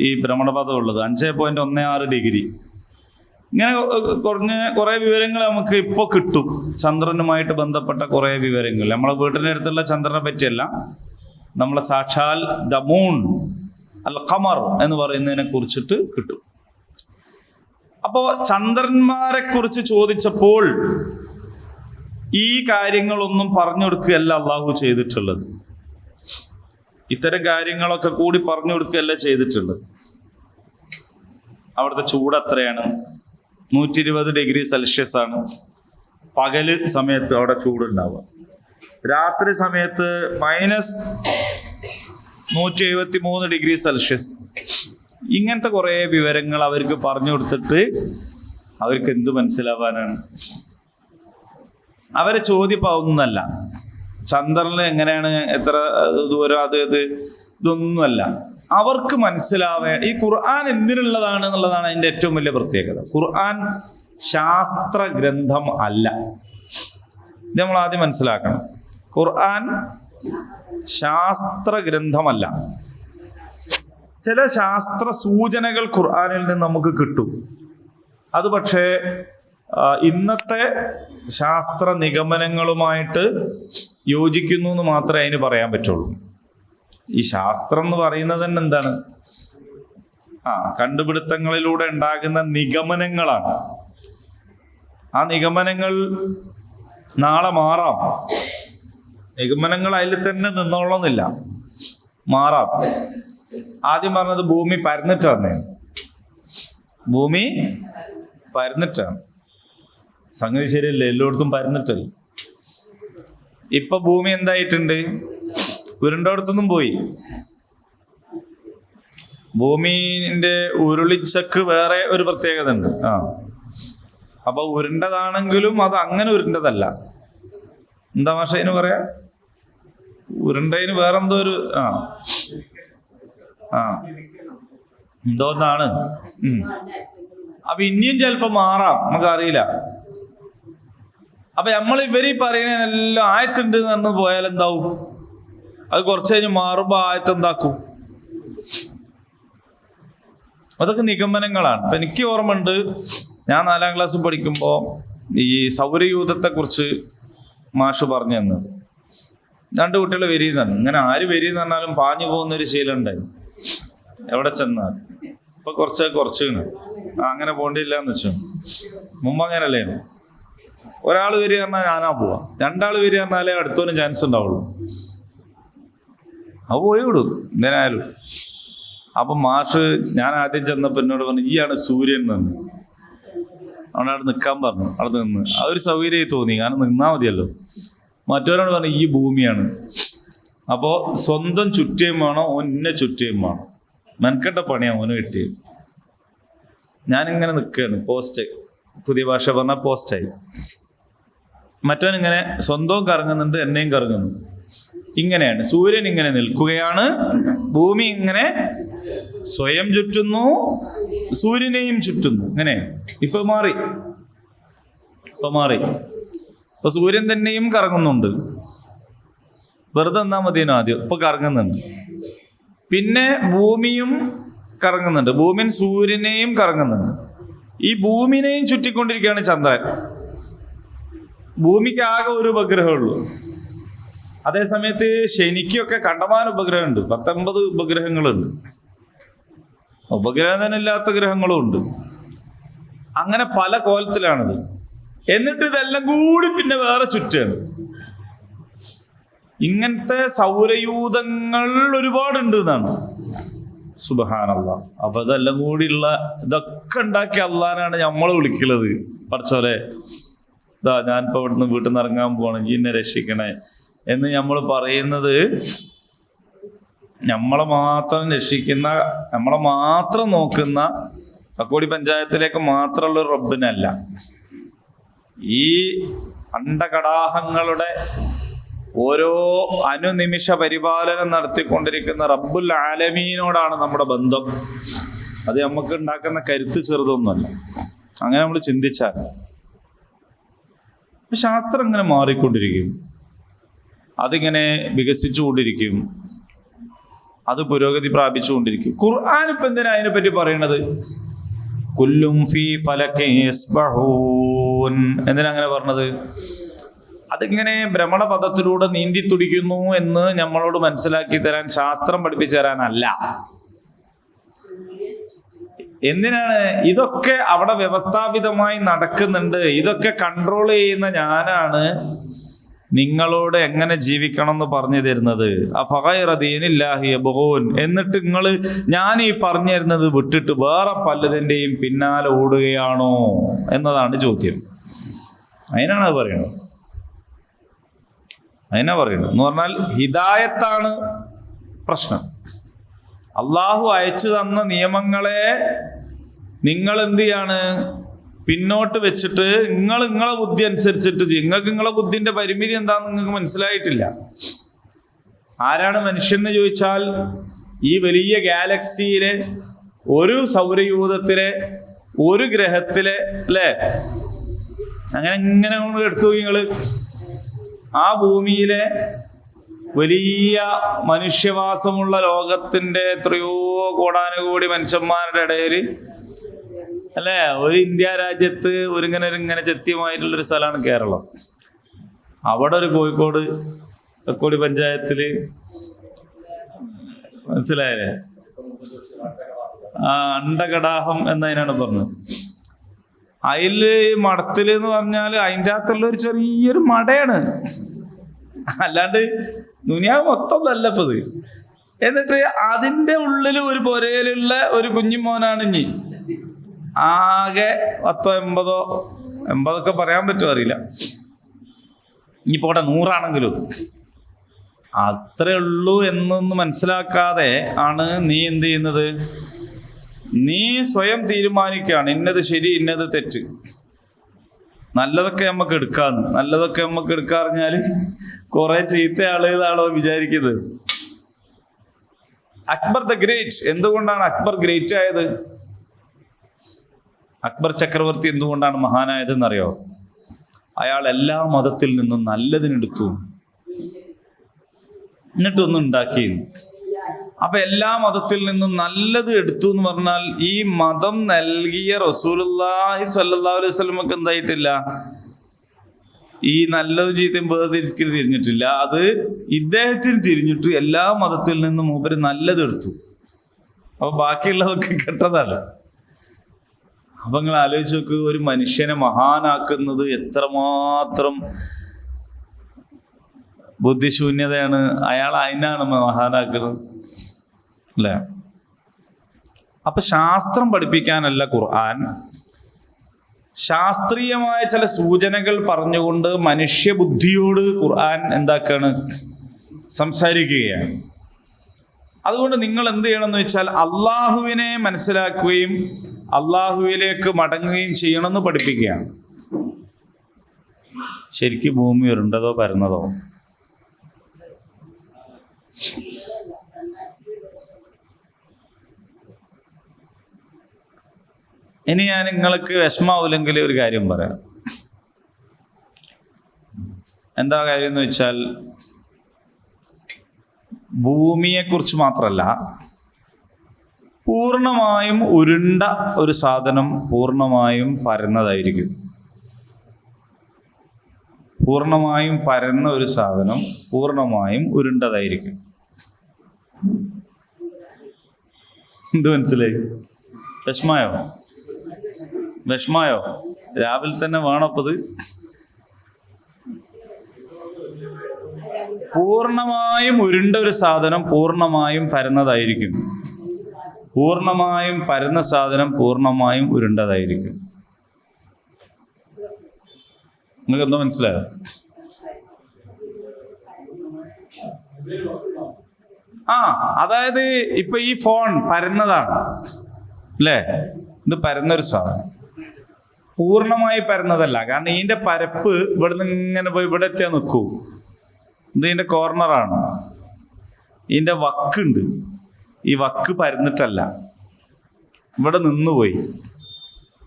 ഈ ഭ്രമണപഥം ഉള്ളത്, 5.16 ഡിഗ്രി. ഇങ്ങനെ കുറേ വിവരങ്ങൾ നമുക്ക് ഇപ്പോൾ കിട്ടും. ചന്ദ്രനുമായിട്ട് ബന്ധപ്പെട്ട കുറേ വിവരങ്ങൾ നമ്മളെ വീട്ടിൻ്റെ അടുത്തുള്ള ചന്ദ്രനെ പറ്റിയല്ല, നമ്മളെ സാക്ഷാൽ ദ മൂൺ അൽ ഖമർ എന്ന് പറയുന്നതിനെ കുറിച്ചിട്ട് കിട്ടും. അപ്പോൾ ചന്ദ്രന്മാരെ കുറിച്ച് ചോദിച്ചപ്പോൾ ഈ കാര്യങ്ങളൊന്നും പറഞ്ഞു കൊടുക്കുകയല്ല അള്ളാഹു ചെയ്തിട്ടുള്ളത്. ഇത്തരം കാര്യങ്ങളൊക്കെ കൂടി പറഞ്ഞു കൊടുക്കുകയല്ല ചെയ്തിട്ടുള്ളത്. അവിടുത്തെ ചൂട് എത്രയാണ്? 120 ഡിഗ്രി സെൽഷ്യസ് ആണ് പകല് സമയത്ത് അവിടെ ചൂടുണ്ടാവുക. രാത്രി സമയത്ത് -173 ഡിഗ്രി സെൽഷ്യസ്. ഇങ്ങനത്തെ കുറേ വിവരങ്ങൾ അവർക്ക് പറഞ്ഞു കൊടുത്തിട്ട് അവർക്ക് എന്ത് മനസ്സിലാവാനാണ്? അവരെ ചോദ്യപ്പാവുന്നല്ല. ചന്ദ്രനിൽ എങ്ങനെയാണ്, എത്ര ദൂരം, ഇതൊന്നുമല്ല അവർക്ക് ഈ ഖുർആൻ എന്തിനുള്ളതാണ് എന്നുള്ളതാണ് അതിൻ്റെ ഏറ്റവും വലിയ പ്രത്യേകത. ഖുർആൻ ശാസ്ത്ര ഗ്രന്ഥം അല്ല. ഇത് നമ്മൾ ആദ്യം മനസ്സിലാക്കണം. ഖുർആൻ ശാസ്ത്ര ഗ്രന്ഥമല്ല. ചില ശാസ്ത്ര സൂചനകൾ ഖുർആനിൽ നിന്ന് നമുക്ക് കിട്ടും. അത് പക്ഷേ ഇന്നത്തെ ശാസ്ത്ര നിഗമനങ്ങളുമായിട്ട് യോജിക്കുന്നു എന്ന് മാത്രമേ അതിന് പറയാൻ പറ്റുള്ളൂ. ഈ ശാസ്ത്രം എന്ന് പറയുന്നത് തന്നെ എന്താണ്? കണ്ടുപിടുത്തങ്ങളിലൂടെ ഉണ്ടാകുന്ന നിഗമനങ്ങളാണ്. ആ നിഗമനങ്ങൾ നാളെ മാറാം. നിഗമനങ്ങൾ അതിൽ തന്നെ നിന്നോളന്നില്ല, മാറാം. ആദ്യം പറഞ്ഞത് ഭൂമി പരന്നിട്ടാണ്. ഭൂമി പരന്നിട്ടാണ്. സംഗതി ശരിയല്ലേ? എല്ലായിടത്തും പരന്നിട്ടല്ല. ഇപ്പൊ ഭൂമി എന്തായിട്ടുണ്ട്? ഉരുണ്ടോടത്തൊന്നും പോയി. ഭൂമിന്റെ ഉരുളിച്ചക്ക് വേറെ ഒരു പ്രത്യേകത ഉണ്ട്. അപ്പൊ ഉരുണ്ടതാണെങ്കിലും അത് അങ്ങനെ ഉരുണ്ടതല്ല. എന്താ ഭാഷ അതിന് പറയാ? ഉരുണ്ടതിന് വേറെന്തോ ഒരു എന്തോന്നാണ്. അപ്പൊ ഇനിയും ചിലപ്പോ മാറാം, നമുക്കറിയില്ല. അപ്പൊ ഇവര് പറയുന്നതിനെല്ലാം ആയത്തുണ്ട് എന്ന് പോയാൽ എന്താവും? അത് കുറച്ച് കഴിഞ്ഞ് മാറുമ്പോ ആയത്ത് എന്താക്കും? അതൊക്കെ നിഗമനങ്ങളാണ്. ഇപ്പൊ എനിക്ക് ഓർമ്മയുണ്ട്, ഞാൻ 4ാം ക്ലാസ്സിൽ പഠിക്കുമ്പോൾ ഈ സൗരയൂഥത്തെ കുറിച്ച് മാഷ് പറഞ്ഞു തന്നത്. 2 കുട്ടികൾ വരിയെന്നാണ്. ഇങ്ങനെ ആര് വരിയെന്ന് പറഞ്ഞാലും പാഞ്ഞു പോകുന്നൊരു ശീലം ഉണ്ടായി എവിടെ ചെന്നാൽ. ഇപ്പൊ കുറച്ച് അങ്ങനെ പോണ്ടില്ല എന്ന് വെച്ചു. മുമ്പ് അങ്ങനല്ലേ? ഒരാൾ വരിക പറഞ്ഞാൽ ഞാനാ പോവാ, 2 ആൾ വരിക പറഞ്ഞാലേ അടുത്തോനും ചാൻസ് ഉണ്ടാവുള്ളൂ. അത് പോയി വിടും എന്തിനായാലും. അപ്പൊ മാഷ് ഞാൻ ആദ്യം ചെന്നപ്പോ എന്നോട് പറഞ്ഞു, ഈയാണ് സൂര്യൻ എന്ന്. അവിടെ നിൽക്കാൻ പറഞ്ഞു. അവിടെ നിന്ന് അതൊരു സൗകര്യമായി തോന്നി, കാരണം നിന്നാ മതിയല്ലോ. മറ്റവരോട് പറഞ്ഞു ഈ ഭൂമിയാണ്. അപ്പോൾ സ്വന്തം ചുറ്റിയും വേണം, ഒന്നെ ചുറ്റിയും വേണം. മെനക്കെട്ട പണിയാണ് ഓന് കിട്ടിയത്. ഞാനിങ്ങനെ നിൽക്കുകയാണ്, പോസ്റ്റ്, പുതിയ ഭാഷ പറഞ്ഞാൽ പോസ്റ്റായി. മറ്റവനിങ്ങനെ സ്വന്തവും കറങ്ങുന്നുണ്ട്, എന്നെയും കറങ്ങുന്നു. ഇങ്ങനെയാണ്. സൂര്യൻ ഇങ്ങനെ നിൽക്കുകയാണ്, ഭൂമി ഇങ്ങനെ സ്വയം ചുറ്റുന്നു, സൂര്യനെയും ചുറ്റുന്നു. ഇങ്ങനെ ഇപ്പൊ മാറി. ഇപ്പൊ സൂര്യൻ തന്നെയും കറങ്ങുന്നുണ്ട്. വെറുതെ എന്നാ മതിയോ ആദ്യം. ഇപ്പൊ കറങ്ങുന്നുണ്ട്. പിന്നെ ഭൂമിയും കറങ്ങുന്നുണ്ട്. ഭൂമിൻ സൂര്യനെയും കറങ്ങുന്നുണ്ട്. ഈ ഭൂമിനെയും ചുറ്റിക്കൊണ്ടിരിക്കുകയാണ് ചന്ദ്രൻ. ഭൂമിക്ക് ആകെ ഒരു ഉപഗ്രഹമുള്ളൂ. അതേസമയത്ത് ശനിക്കൊക്കെ കണ്ടമാന ഉപഗ്രഹമുണ്ട്. 19 ഉപഗ്രഹങ്ങളുണ്ട്. ഉപഗ്രഹം തന്നെ ഇല്ലാത്ത ഗ്രഹങ്ങളും ഉണ്ട്. അങ്ങനെ പല കോലത്തിലാണിത്. എന്നിട്ട് ഇതെല്ലാം കൂടി പിന്നെ വേറെ ചുറ്റാണ്. ഇങ്ങനത്തെ സൗരയൂഥങ്ങൾ ഒരുപാടുണ്ട് എന്നാണ്. സുബ്ഹാനല്ലാഹ്. അപ്പൊ ഇതെല്ലാം കൂടിയുള്ള ഇതൊക്കെ ഉണ്ടാക്കിയ അള്ളാനാണ് നമ്മൾ വിളിക്കുന്നത്. പഠിച്ചോലെ, ഇതാ ഞാനിപ്പോ ഇവിടുന്ന് വീട്ടിൽ നിന്ന് ഇറങ്ങാൻ പോവാണ്, എന്നെ രക്ഷിക്കണേ എന്ന് നമ്മൾ പറയുന്നത് നമ്മളെ മാത്രം രക്ഷിക്കുന്ന, നമ്മളെ മാത്രം നോക്കുന്ന കക്കോടി പഞ്ചായത്തിലേക്ക് മാത്രമുള്ള ഒരു റബ്ബിനല്ല. ഈ അണ്ടകടാഹങ്ങളുടെ ഓരോ അനുനിമിഷ പരിപാലനം നടത്തിക്കൊണ്ടിരിക്കുന്ന റബ്ബുൽ ആലമീനോടാണ് നമ്മുടെ ബന്ധം. അത് നമുക്ക് ഉണ്ടാക്കുന്ന കരുത്ത് ചെറുതൊന്നുമല്ല. അങ്ങനെ നമ്മൾ ചിന്തിച്ചാൽ. ശാസ്ത്രം ഇങ്ങനെ മാറിക്കൊണ്ടിരിക്കും, അതിങ്ങനെ വികസിച്ചുകൊണ്ടിരിക്കും, അത് പുരോഗതി പ്രാപിച്ചുകൊണ്ടിരിക്കും. ഖുർആൻ ഇപ്പം എന്തിനാ അതിനെപ്പറ്റി പറയണത്? കുല്ലും ഫീ ഫലകിൻ യസ്ബഹൂൻ. എന്തിനാ അങ്ങനെ പറഞ്ഞത്? അതിങ്ങനെ ഭ്രമണപഥത്തിലൂടെ നീന്തി തുടിക്കുന്നു എന്ന് നമ്മളോട് മനസ്സിലാക്കി തരാൻ, ശാസ്ത്രം പഠിപ്പിച്ചു തരാനല്ല. എന്തിനാണ്? ഇതൊക്കെ അവിടെ വ്യവസ്ഥാപിതമായി നടക്കുന്നുണ്ട്. ഇതൊക്കെ കൺട്രോൾ ചെയ്യുന്ന ഞാനാണ് നിങ്ങളോട് എങ്ങനെ ജീവിക്കണം എന്ന് പറഞ്ഞു തരുന്നത്. അഫഗൈറ ദീനില്ലാഹി യബ്ഗൂൻ. എന്നിട്ട് നിങ്ങൾ ഞാൻ ഈ പറഞ്ഞു തരുന്നത് വിട്ടിട്ട് വേറെ പലതിൻ്റെയും പിന്നാലെ ഓടുകയാണോ എന്നതാണ് ചോദ്യം. അതിനാണ് അത് പറയുന്നത്. അതിനാ പറയുന്നത് എന്ന് പറഞ്ഞാൽ ഹിദായത്താണ് പ്രശ്നം. അള്ളാഹു അയച്ചു തന്ന നിയമങ്ങളെ നിങ്ങൾ എന്ത് ചെയ്യാണ്? പിന്നോട്ട് വെച്ചിട്ട് നിങ്ങളെ ബുദ്ധി അനുസരിച്ചിട്ട് നിങ്ങളെ ബുദ്ധിന്റെ പരിമിതി എന്താണെന്ന് നിങ്ങൾക്ക് മനസ്സിലായിട്ടില്ല. ആരാണ് മനുഷ്യൻ എന്ന് ചോദിച്ചാൽ ഈ വലിയ ഗാലക്സിയിലെ ഒരു സൗരയൂഥത്തിലെ ഒരു ഗ്രഹത്തിലെ, അല്ലേ, അങ്ങനെ എടുത്തു നിങ്ങള് ആ ഭൂമിയിലെ വലിയ മനുഷ്യവാസമുള്ള ലോകത്തിന്റെ എത്രയോ കോടാനുകോടി മനുഷ്യന്മാരുടെ ഇടയിൽ, അല്ലേ, ഒരു ഇന്ത്യ രാജ്യത്ത് ഇങ്ങനെ ചെത്തിയമായിട്ടുള്ളൊരു സ്ഥലമാണ് കേരളം. അവിടെ ഒരു കോഴിക്കോട് പഞ്ചായത്തില്, മനസ്സിലായല്ലേ, അണ്ടകടാഹം എന്നതിനാണ് പറഞ്ഞത്. അതില് മടത്തില് എന്ന് പറഞ്ഞാൽ അതിൻ്റെ അകത്തുള്ള ഒരു ചെറിയൊരു മടയാണ്, അല്ലാണ്ട് ദുനിയാവ് മൊത്തം നല്ലപ്പത്. എന്നിട്ട് അതിൻ്റെ ഉള്ളിൽ ഒരു പൊരയിലുള്ള ഒരു കുഞ്ഞിമോനാണ് ഇനി ആകെ 10 80 പറയാൻ പറ്റുമോ അറിയില്ല, ഇനിയിപ്പോ ഇവിടെ 100 ആണെങ്കിലും അത്രേ ഉള്ളൂ എന്നൊന്നും മനസ്സിലാക്കാതെ ആണ് നീ എന്ത് ചെയ്യുന്നത്? നീ സ്വയം തീരുമാനിക്കുകയാണ് ഇന്നത് ശരി ഇന്നത് തെറ്റ്. നല്ലതൊക്കെ നമുക്ക് എടുക്കാറിഞ്ഞാല് കുറെ ചീത്ത ആളുകളാണോ വിചാരിക്കുന്നത്? അക്ബർ ദ ഗ്രേറ്റ്, എന്തുകൊണ്ടാണ് അക്ബർ ഗ്രേറ്റ് ആയത്? അക്ബർ ചക്രവർത്തി എന്തുകൊണ്ടാണ് മഹാനായത് എന്നറിയോ? അയാൾ എല്ലാ മതത്തിൽ നിന്നും നല്ലതിനെടുത്തു, എന്നിട്ടൊന്നും ഉണ്ടാക്കി. അപ്പൊ എല്ലാ മതത്തിൽ നിന്നും നല്ലത് എടുത്തു എന്ന് പറഞ്ഞാൽ ഈ മതം നൽകിയ റസൂലുള്ളാഹി സ്വല്ലല്ലാഹു അലൈഹി വസല്ലമക്ക് എന്തായിട്ടില്ല? ഈ നല്ലതും ചീത്തയും വേർതിരിക്കൽ തിരിഞ്ഞിട്ടില്ല. അത് ഇദ്ദേഹത്തിന് തിരിഞ്ഞിട്ട് എല്ലാ മതത്തിൽ നിന്നും മൂപ്പര് നല്ലത് എടുത്തു. അപ്പൊ ബാക്കിയുള്ളതൊക്കെ കെട്ടതാണ്. അപ്പൊ നിങ്ങൾ ആലോചിച്ച് നോക്ക്, ഒരു മനുഷ്യനെ മഹാനാക്കുന്നത് എത്രമാത്രം ബുദ്ധിശൂന്യതയാണ്. അയാൾ അതിനാണ് മഹാനാക്കുന്നത്, അല്ലേ? അപ്പൊ ശാസ്ത്രം പഠിപ്പിക്കാനല്ല ഖുർആൻ, ശാസ്ത്രീയമായ ചില സൂചനകൾ പറഞ്ഞുകൊണ്ട് മനുഷ്യബുദ്ധിയോട് ഖുർആൻ എന്താക്കാണ്? സംസാരിക്കുകയാണ്. അതുകൊണ്ട് നിങ്ങൾ എന്ത് ചെയ്യണമെന്ന് വെച്ചാൽ അള്ളാഹുവിനെ മനസ്സിലാക്കുകയും അള്ളാഹുവിലേക്ക് മടങ്ങുകയും ചെയ്യണമെന്ന് പഠിപ്പിക്കുകയാണ്. ശരിക്കും ഭൂമി ഉരുണ്ടതോ പരന്നതോ? ഇനി ഞാൻ നിങ്ങൾക്ക് വിഷമാവില്ലെങ്കിൽ ഒരു കാര്യം പറയാം. എന്താ കാര്യം എന്ന് വെച്ചാൽ, ഭൂമിയെക്കുറിച്ച് മാത്രമല്ല, പൂർണ്ണമായും ഉരുണ്ട ഒരു സാധനം പൂർണ്ണമായും പരന്നതായിരിക്കും. പൂർണ്ണമായും പരന്ന ഒരു സാധനം പൂർണ്ണമായും ഉരുണ്ടതായിരിക്കും. എന്ത് മനസ്സിലായി? വിഷമായോ? രാവിലെ തന്നെ വേണപ്പത്. പൂർണ്ണമായും ഉരുണ്ട ഒരു സാധനം പൂർണ്ണമായും പരന്നതായിരിക്കും. പൂർണ്ണമായും പരന്ന സാധനം പൂർണ്ണമായും ഉരുണ്ടതായിരിക്കും. നിങ്ങൾക്ക് എന്തോ മനസ്സിലായോ? അതായത് ഇപ്പൊ ഈ ഫോൺ പരന്നതാണ്, അല്ലേ? ഇത് പരന്നൊരു സാധനം, പൂർണ്ണമായി പരന്നതല്ല. കാരണം ഇതിന്റെ പരപ്പ് ഇവിടുന്ന് ഇങ്ങനെ പോയി ഇവിടെ എത്തിയാൽ നിൽക്കൂ. ഇത് ഇതിന്റെ കോർണറാണ്, ഇതിന്റെ വക്കുണ്ട്. ഈ വക്ക് പരന്നിട്ടല്ല, ഇവിടെ നിന്നുപോയി.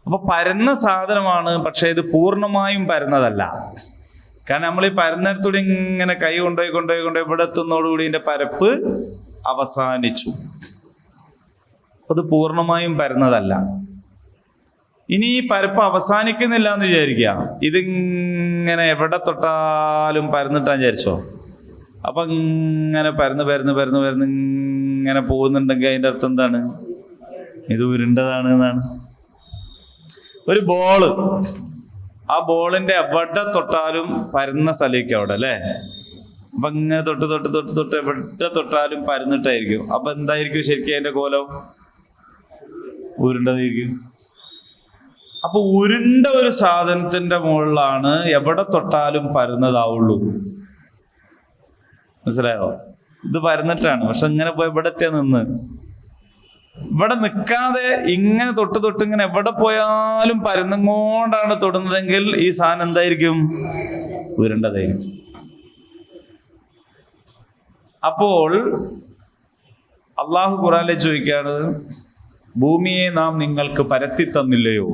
അപ്പൊ പരന്ന സാധനമാണ്, പക്ഷെ ഇത് പൂർണ്ണമായും പരന്നതല്ല. കാരണം നമ്മൾ ഈ പരന്നിടത്തൂടെ ഇങ്ങനെ കൈ കൊണ്ടുപോയി ഇവിടെ എത്തുന്നതോടുകൂടി ഇതിന്റെ പരപ്പ് അവസാനിച്ചു. അത് പൂർണ്ണമായും പരന്നതല്ല. ഇനി ഈ പരപ്പ് അവസാനിക്കുന്നില്ല എന്ന് വിചാരിക്കുക, ഇതിങ്ങനെ എവിടെ തൊട്ടാലും പരന്നിട്ടാന്ന് വിചാരിച്ചോ. അപ്പൊ ഇങ്ങനെ പരന്ന് ഇങ്ങനെ പോകുന്നുണ്ടെങ്കിൽ അതിൻ്റെ അർത്ഥം എന്താണ്? ഇത് ഉരുണ്ടതാണ് എന്നാണ്. ഒരു ബോള്, ആ ബോളിന്റെ എവിടെ തൊട്ടാലും പരന്ന സ്ഥലത്തേക്ക് അവിടെ അല്ലേ. അപ്പൊ ഇങ്ങനെ തൊട്ട് എവിടെ തൊട്ടാലും പരന്നിട്ടായിരിക്കും. അപ്പൊ എന്തായിരിക്കും ശരിക്കും അതിന്റെ കോലം? ഉരുണ്ടതായിരിക്കും. അപ്പൊ ഉരുണ്ട ഒരു സാധനത്തിന്റെ മുകളിലാണ് എവിടെ തൊട്ടാലും പരന്നതാവുള്ളൂ. മനസ്സിലായോ? ഇത് പരന്നിട്ടാണ്, പക്ഷെ ഇങ്ങനെ പോയി ഇവിടെ എത്തിയാ നിന്ന്, ഇവിടെ നിൽക്കാതെ ഇങ്ങനെ തൊട്ട് ഇങ്ങനെ എവിടെ പോയാലും പരന്നുകൊണ്ടാണ് തൊടുന്നതെങ്കിൽ ഈ സാധനം എന്തായിരിക്കും? ഉരുണ്ടതായിരിക്കും. അപ്പോൾ അള്ളാഹു ഖുർആനിൽ ചോദിക്കുകയാണ്, ഭൂമിയെ നാം നിങ്ങൾക്ക് പരത്തി തന്നില്ലയോ?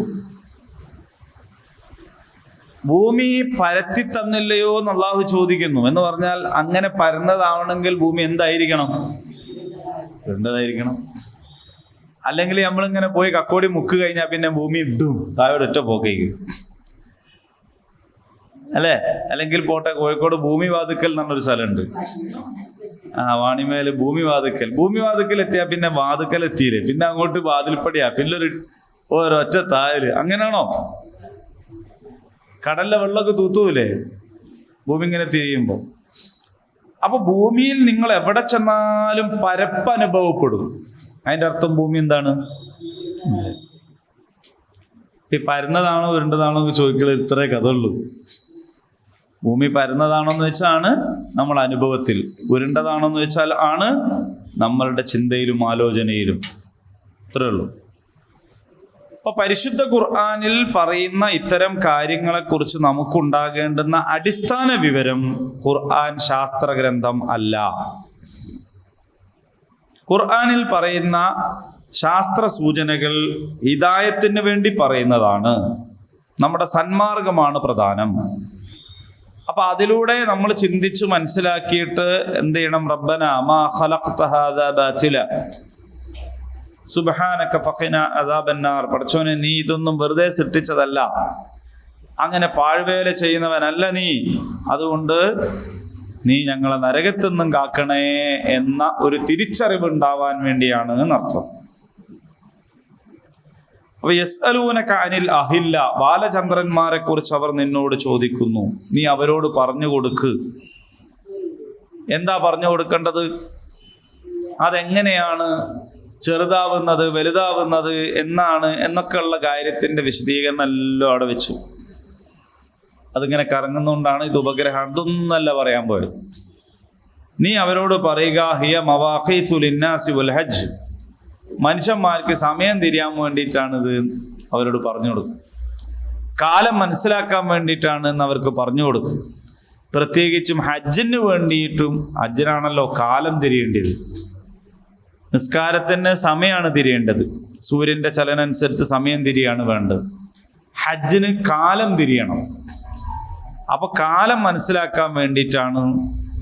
ഭൂമി പരത്തി തന്നില്ലയോ എന്ന് അള്ളാഹു ചോദിക്കുന്നു. എന്ന് പറഞ്ഞാൽ അങ്ങനെ പരന്നതാവണമെങ്കിൽ ഭൂമി എന്തായിരിക്കണം? ഉരുണ്ടതായിരിക്കണം. അല്ലെങ്കിൽ നമ്മളിങ്ങനെ പോയി കക്കോടി മുക്ക് കഴിഞ്ഞാൽ പിന്നെ ഭൂമി ഇടും താഴോട് ഒറ്റ പോക്കേക്ക് അല്ലേ. അല്ലെങ്കിൽ പോട്ടെ, കോഴിക്കോട് ഭൂമി വാതുക്കൽ എന്നൊരു സ്ഥലമുണ്ട്. വാണിമേല് ഭൂമി വാതുക്കൽ എത്തിയാ പിന്നെ വാതുക്കൽ എത്തിയില്ലേ, പിന്നെ അങ്ങോട്ട് വാതിൽപ്പടിയാ, പിന്നെ ഒരൊറ്റ താഴല്. അങ്ങനെയാണോ? കടലിലെ വെള്ളമൊക്കെ തൂത്തൂലേ ഭൂമി ഇങ്ങനെ തിരിയുമ്പോ. അപ്പൊ ഭൂമിയിൽ നിങ്ങൾ എവിടെ ചെന്നാലും പരപ്പ് അനുഭവപ്പെടും. അതിന്റെ അർത്ഥം ഭൂമി എന്താണ്? ഈ പരന്നതാണോ ഉരുണ്ടതാണോ എന്ന് ചോദിക്കൽ ഇത്രേ കഥയുള്ളൂ. ഭൂമി പരന്നതാണോ എന്ന് വെച്ചാണ് നമ്മൾ അനുഭവത്തിൽ, ഉരുണ്ടതാണോ എന്ന് വെച്ചാൽ ആണ് നമ്മളുടെ ചിന്തയിലും ആലോചനയിലും. ഇത്രേ ഉള്ളൂ. അപ്പൊ പരിശുദ്ധ ഖുർആനിൽ പറയുന്ന ഇത്തരം കാര്യങ്ങളെക്കുറിച്ച് നമുക്കുണ്ടാകേണ്ടുന്ന അടിസ്ഥാന വിവരം ഖുർആൻ ശാസ്ത്രഗ്രന്ഥം അല്ല. ഖുർആനിൽ പറയുന്ന ശാസ്ത്ര സൂചനകൾ ഹിദായത്തിന് വേണ്ടി പറയുന്നതാണ്. നമ്മുടെ സന്മാർഗമാണ് പ്രധാനം. അപ്പൊ അതിലൂടെ നമ്മൾ ചിന്തിച്ച് മനസ്സിലാക്കിയിട്ട് എന്ത് ചെയ്യണം? റബ്ബന മാ ഖലഖ്ത ഹാദാ ബാതില സുബ്ഹാനക ഫഖിന അദാബന്നാർ. പടച്ചോനെ, നീ ഇതൊന്നും വെറുതെ സൃഷ്ടിച്ചതല്ല, അങ്ങനെ പാഴ്വേല ചെയ്യുന്നവനല്ല നീ, അതുകൊണ്ട് നീ ഞങ്ങളെ നരകത്തിൽ നിന്നും കാക്കണേ എന്ന ഒരു തിരിച്ചറിവ് ഉണ്ടാവാൻ വേണ്ടിയാണ് എന്നർത്ഥം. അപ്പൊ യസ്അലൂനക അനിൽ അഹില്ല, ബാലചന്ദ്രന്മാരെ കുറിച്ച് അവർ നിന്നോട് ചോദിക്കുന്നു, നീ അവരോട് പറഞ്ഞു കൊടുക്ക്. എന്താ പറഞ്ഞു കൊടുക്കേണ്ടത്? അതെങ്ങനെയാണ് ചെറുതാവുന്നത് വലുതാവുന്നത് എന്നൊക്കെയുള്ള കാര്യത്തിന്റെ വിശദീകരണം എല്ലാം അവിടെ വെച്ചു. അതിങ്ങനെ കറങ്ങുന്നതുകൊണ്ടാണ് ഇത് ഉപഗ്രഹം, അതൊന്നല്ല പറയാൻ പോയത്. നീ അവരോട് പറയുക, ഹിയ മവാഖീതു ലിന്നാസി വൽ ഹജ്ജ്, മനുഷ്യന്മാർക്ക് സമയം തിരിയാൻ വേണ്ടിയിട്ടാണിത് അവരോട് പറഞ്ഞു കൊടുക്കും. കാലം മനസ്സിലാക്കാൻ വേണ്ടിയിട്ടാണ് എന്ന് അവർക്ക് പറഞ്ഞു കൊടുക്കും. പ്രത്യേകിച്ചും ഹജ്ജിന് വേണ്ടിയിട്ടും, ഹജ്ജിനാണല്ലോ കാലം തിരിയേണ്ടത്. നിസ്കാരത്തിന് സമയമാണ് തിരിയേണ്ടത്, സൂര്യന്റെ ചലനം അനുസരിച്ച് സമയം തിരിയാണ് വേണ്ടത്. ഹജ്ജിന് കാലം തിരിയണം. അപ്പൊ കാലം മനസ്സിലാക്കാൻ വേണ്ടിയിട്ടാണ്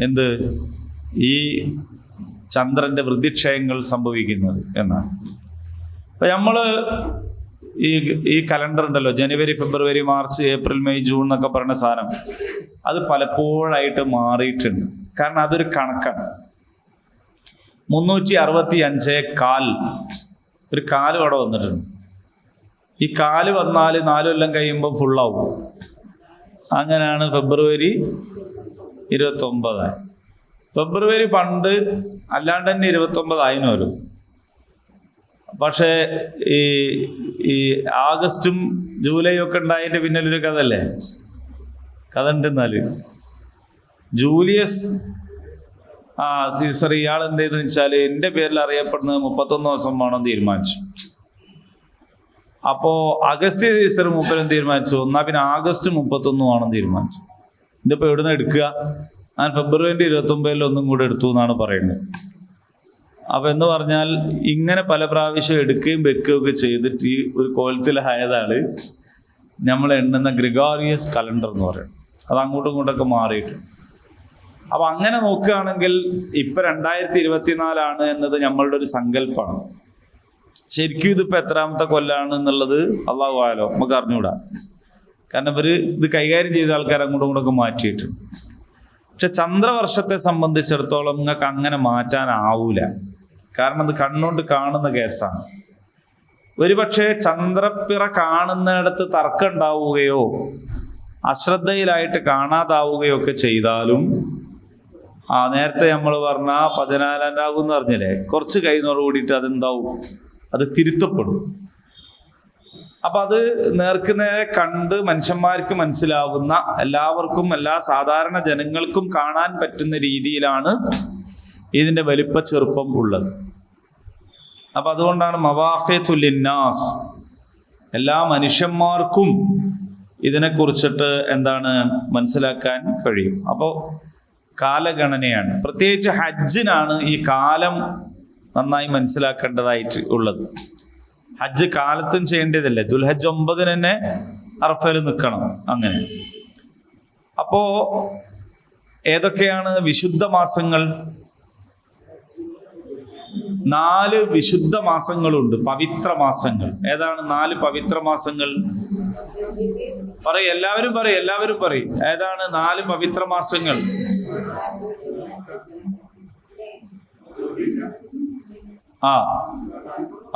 എന്ത് ഈ ചന്ദ്രന്റെ വൃദ്ധിക്ഷയങ്ങൾ സംഭവിക്കുന്നത് എന്നാണ്. അപ്പൊ നമ്മള് ഈ കലണ്ടർ ഉണ്ടല്ലോ, ജനുവരി ഫെബ്രുവരി മാർച്ച് ഏപ്രിൽ മെയ് ജൂൺ എന്നൊക്കെ പറഞ്ഞ സാധനം, അത് പലപ്പോഴായിട്ട് മാറിയിട്ടുണ്ട്. കാരണം അതൊരു കണക്കാണ്. 365 ഒരു കാല് അവിടെ വന്നിട്ടുണ്ട്. ഈ കാല് വന്നാൽ 4 കൊല്ലം കഴിയുമ്പോൾ ഫുള്ളാവും. അങ്ങനെയാണ് ഫെബ്രുവരി 29. ഫെബ്രുവരി പണ്ട് അല്ലാണ്ട് തന്നെ 29 ആയിനോലും. പക്ഷേ ഈ ആഗസ്റ്റും ജൂലൈയും ഒക്കെ ഉണ്ടായതിൻ്റെ പിന്നിലൊരു കഥ ഉണ്ടെന്നാല് ജൂലിയസ് സീസർ ഇയാൾ എന്ത് ചെയ്തെന്ന് വെച്ചാൽ എൻ്റെ പേരിൽ അറിയപ്പെടുന്നത് 31 ദിവസം വേണം തീരുമാനിച്ചു. അപ്പോ അഗസ്റ്റ് സീസർ 30 തീരുമാനിച്ചു. എന്നാ പിന്നെ ആഗസ്റ്റ് 31 വേണം തീരുമാനിച്ചു. ഇതിപ്പോ എവിടുന്ന് എടുക്കുക? ഞാൻ ഫെബ്രുവരി 29 ഒന്നും കൂടെ എടുത്തു എന്നാണ് പറയുന്നത്. അപ്പം എന്ന് പറഞ്ഞാൽ ഇങ്ങനെ പല പ്രാവശ്യം എടുക്കുകയും വെക്കുകയൊക്കെ ചെയ്തിട്ട് ഈ ഒരു കോലത്തിലായതാണ് നമ്മൾ എണ്ണുന്ന ഗ്രിഗോറിയസ് കലണ്ടർ എന്ന് പറയുന്നത്. അത് അങ്ങോട്ടും ഇങ്ങോട്ടൊക്കെ മാറിയിട്ടുണ്ട്. അപ്പം അങ്ങനെ നോക്കുകയാണെങ്കിൽ ഇപ്പം 2024 എന്നത് നമ്മളുടെ ഒരു സങ്കല്പമാണ്. ശരിക്കും ഇതിപ്പോൾ എത്രാമത്തെ കൊല്ലാണ് എന്നുള്ളത് അള്ളാഹു ആയാലോ നമുക്ക് അറിഞ്ഞുകൂടാ. കാരണം ഇവർ ഇത് കൈകാര്യം ചെയ്ത ആൾക്കാർ അങ്ങോട്ടും ഇങ്ങോട്ടൊക്കെ മാറ്റിയിട്ടുണ്ട്. പക്ഷെ ചന്ദ്രവർഷത്തെ സംബന്ധിച്ചിടത്തോളം നിങ്ങൾക്ക് അങ്ങനെ മാറ്റാനാവൂല. കാരണം അത് കണ്ണുകൊണ്ട് കാണുന്ന കേസാണ്. ഒരുപക്ഷെ ചന്ദ്രപ്പിറ കാണുന്നിടത്ത് തർക്കം ഉണ്ടാവുകയോ അശ്രദ്ധയിലായിട്ട് കാണാതാവുകയോ ഒക്കെ ചെയ്താലും നേരത്തെ നമ്മൾ പറഞ്ഞ 14 രാവും എന്ന് പറഞ്ഞില്ലേ, കുറച്ച് കഴിയുന്നതോട് കൂടിയിട്ട് അതെന്താവും, അത് തിരുത്തപ്പെടും. അപ്പം അത് നേർക്കുനേരെ കണ്ട് മനുഷ്യന്മാർക്ക് മനസ്സിലാവുന്ന, എല്ലാവർക്കും എല്ലാ സാധാരണ ജനങ്ങൾക്കും കാണാൻ പറ്റുന്ന രീതിയിലാണ് ഇതിൻ്റെ വലിപ്പ ചെറുപ്പം ഉള്ളത്. അപ്പം അതുകൊണ്ടാണ് മവാഖിതുൽ ലിന്നാസ്, എല്ലാ മനുഷ്യന്മാർക്കും ഇതിനെക്കുറിച്ചിട്ട് എന്താണ് മനസ്സിലാക്കാൻ കഴിയും. അപ്പോൾ കാലഗണനയാണ്. പ്രത്യേകിച്ച് ഹജ്ജിനാണ് ഈ കാലം നന്നായി മനസ്സിലാക്കേണ്ടതായിട്ട് ഉള്ളത്. ഹജ്ജ് കാലത്തും ചെയ്യേണ്ടതല്ലേ. ദുൽഹജ്ജ് 9 തന്നെ അറഫയിൽ നിൽക്കണം. അങ്ങനെ അപ്പോ ഏതൊക്കെയാണ് വിശുദ്ധ മാസങ്ങൾ? 4 വിശുദ്ധ മാസങ്ങളുണ്ട്, പവിത്ര മാസങ്ങൾ. ഏതാണ് 4 പവിത്ര മാസങ്ങൾ? എല്ലാവരും പറയും. ഏതാണ് 4 പവിത്ര മാസങ്ങൾ? ആ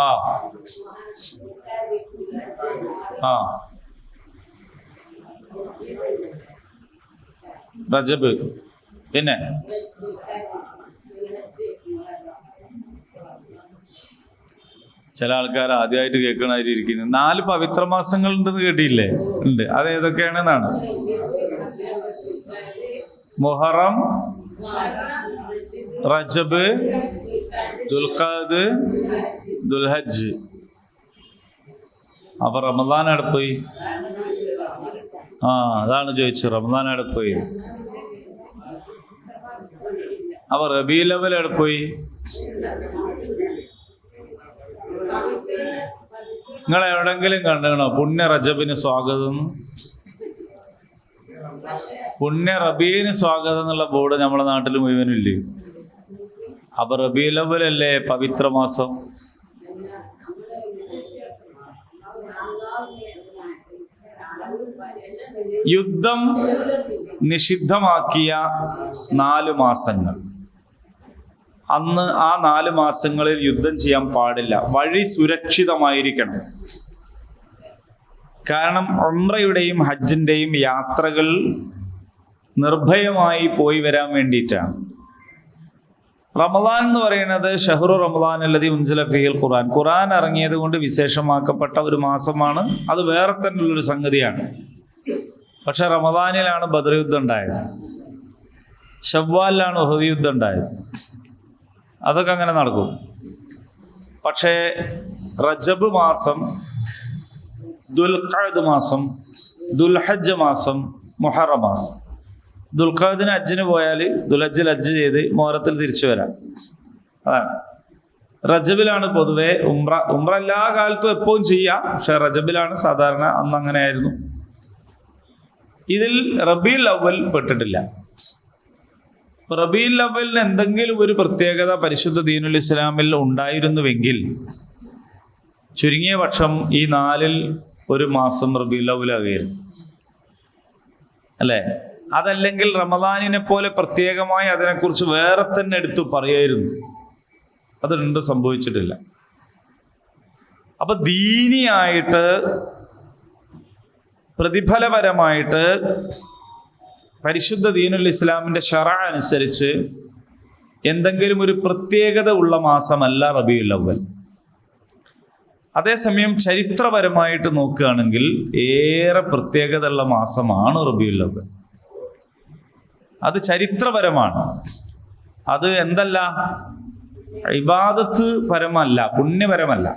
ആ ആ റജബ്, പിന്നെ ചില ആൾക്കാർ ആദ്യമായിട്ട് കേൾക്കണായിരിക്കുന്നു. 4 പവിത്ര മാസങ്ങൾ ഉണ്ടെന്ന് കേട്ടിയില്ലേ? ഉണ്ട്. അത് ഏതൊക്കെയാണെന്നാണ്? മുഹറം, റജബ്, ദുൽഖഅദ്, ദുൽഹജ്ജ്. അപ്പൊ റമദാൻ എവിടെ പോയി? അതാണ് ചോദിച്ചു, റമദാൻ എവിടെ പോയി? അപ്പൊ റബീഉൽ അവ്വൽ എവിടെ പോയി? നിങ്ങൾ എവിടെങ്കിലും കണ്ടോ പുണ്യ റജബിന് സ്വാഗതം, പുണ്യ റബീന് സ്വാഗതം എന്നുള്ള ബോർഡ് നമ്മളെ നാട്ടിൽ മുഴുവനില്ലേ? അപ്പൊ റബീഉൽ അവ്വൽ അല്ലേ പവിത്ര മാസം? യുദ്ധം നിഷിദ്ധമാക്കിയ 4 മാസങ്ങൾ, അന്ന് ആ 4 മാസങ്ങളിൽ യുദ്ധം ചെയ്യാൻ പാടില്ല. വഴി സുരക്ഷിതമായിരിക്കണം. കാരണം ഉംറയുടെയും ഹജ്ജിന്റെയും യാത്രകൾ നിർഭയമായി പോയി വരാൻ വേണ്ടിയിട്ടാണ്. റമദാൻ എന്ന് പറയുന്നത് ഷഹ്റു റമദാൻ അല്ലദീ ഉൻസില ഫീഹിൽ ഖുർആൻ, ഖുർആൻ ഇറങ്ങിയത് കൊണ്ട് വിശേഷമാക്കപ്പെട്ട ഒരു മാസമാണ്. അത് വേറെ തന്നെയുള്ളൊരു സംഗതിയാണ്. പക്ഷെ റമദാനിലാണ് ബദർ യുദ്ധം ഉണ്ടായത്, ശവ്വാലിലാണ് ഉഹദ് യുദ്ധം ഉണ്ടായത്. അതൊക്കെ അങ്ങനെ നടക്കും. പക്ഷേ റജബ് മാസം, ദുൽഖഅദ് മാസം, ദുൽഹജ്ജ് മാസം, മുഹറം മാസം. ദുൽഖഅദിന് ഹജ്ജിന് പോയാൽ ദുൽഹജ്ജിൽ ഹജ്ജ് ചെയ്ത് മുഹറത്തിൽ തിരിച്ചു വരാം. അതാണ്. റജബിലാണ് പൊതുവെ ഉംറ എല്ലാ കാലത്തും എപ്പോഴും ചെയ്യാം. പക്ഷെ റജബിലാണ് സാധാരണ, അന്ന് അങ്ങനെയായിരുന്നു. ഇതിൽ റബീഉൽ അവ്വൽ പെട്ടിട്ടില്ല. റബീഉൽ അവ്വലിന് എന്തെങ്കിലും ഒരു പ്രത്യേകത പരിശുദ്ധ ദീനുൽ ഇസ്ലാമിൽ ഉണ്ടായിരുന്നുവെങ്കിൽ ചുരുങ്ങിയ പക്ഷം ഈ 4-ൽ ഒരു മാസം റബീഉൽ അവ്വലാകുമായിരുന്നു, അല്ലേ? അതല്ലെങ്കിൽ റമദാനിനെ പോലെ പ്രത്യേകമായി അതിനെക്കുറിച്ച് വേറെ തന്നെ എടുത്തു പറയായിരുന്നു. അത് രണ്ടും സംഭവിച്ചിട്ടില്ല. അപ്പൊ ദീനിയായിട്ട് പ്രതിഫലപരമായിട്ട് പരിശുദ്ധ ദീനുൽ ഇസ്ലാമിൻ്റെ ശറഅ അനുസരിച്ച് എന്തെങ്കിലും ഒരു പ്രത്യേകത ഉള്ള മാസമല്ല റബീഉൽ അവ്വൽ. അതേസമയം ചരിത്രപരമായിട്ട് നോക്കുകയാണെങ്കിൽ ഏറെ പ്രത്യേകത ഉള്ള മാസമാണ് റബീഉൽ അവ്വൽ. അത് ചരിത്രപരമാണ്. അത് എന്തല്ല, ഇബാദത്ത് പരമല്ല, പുണ്യപരമല്ല.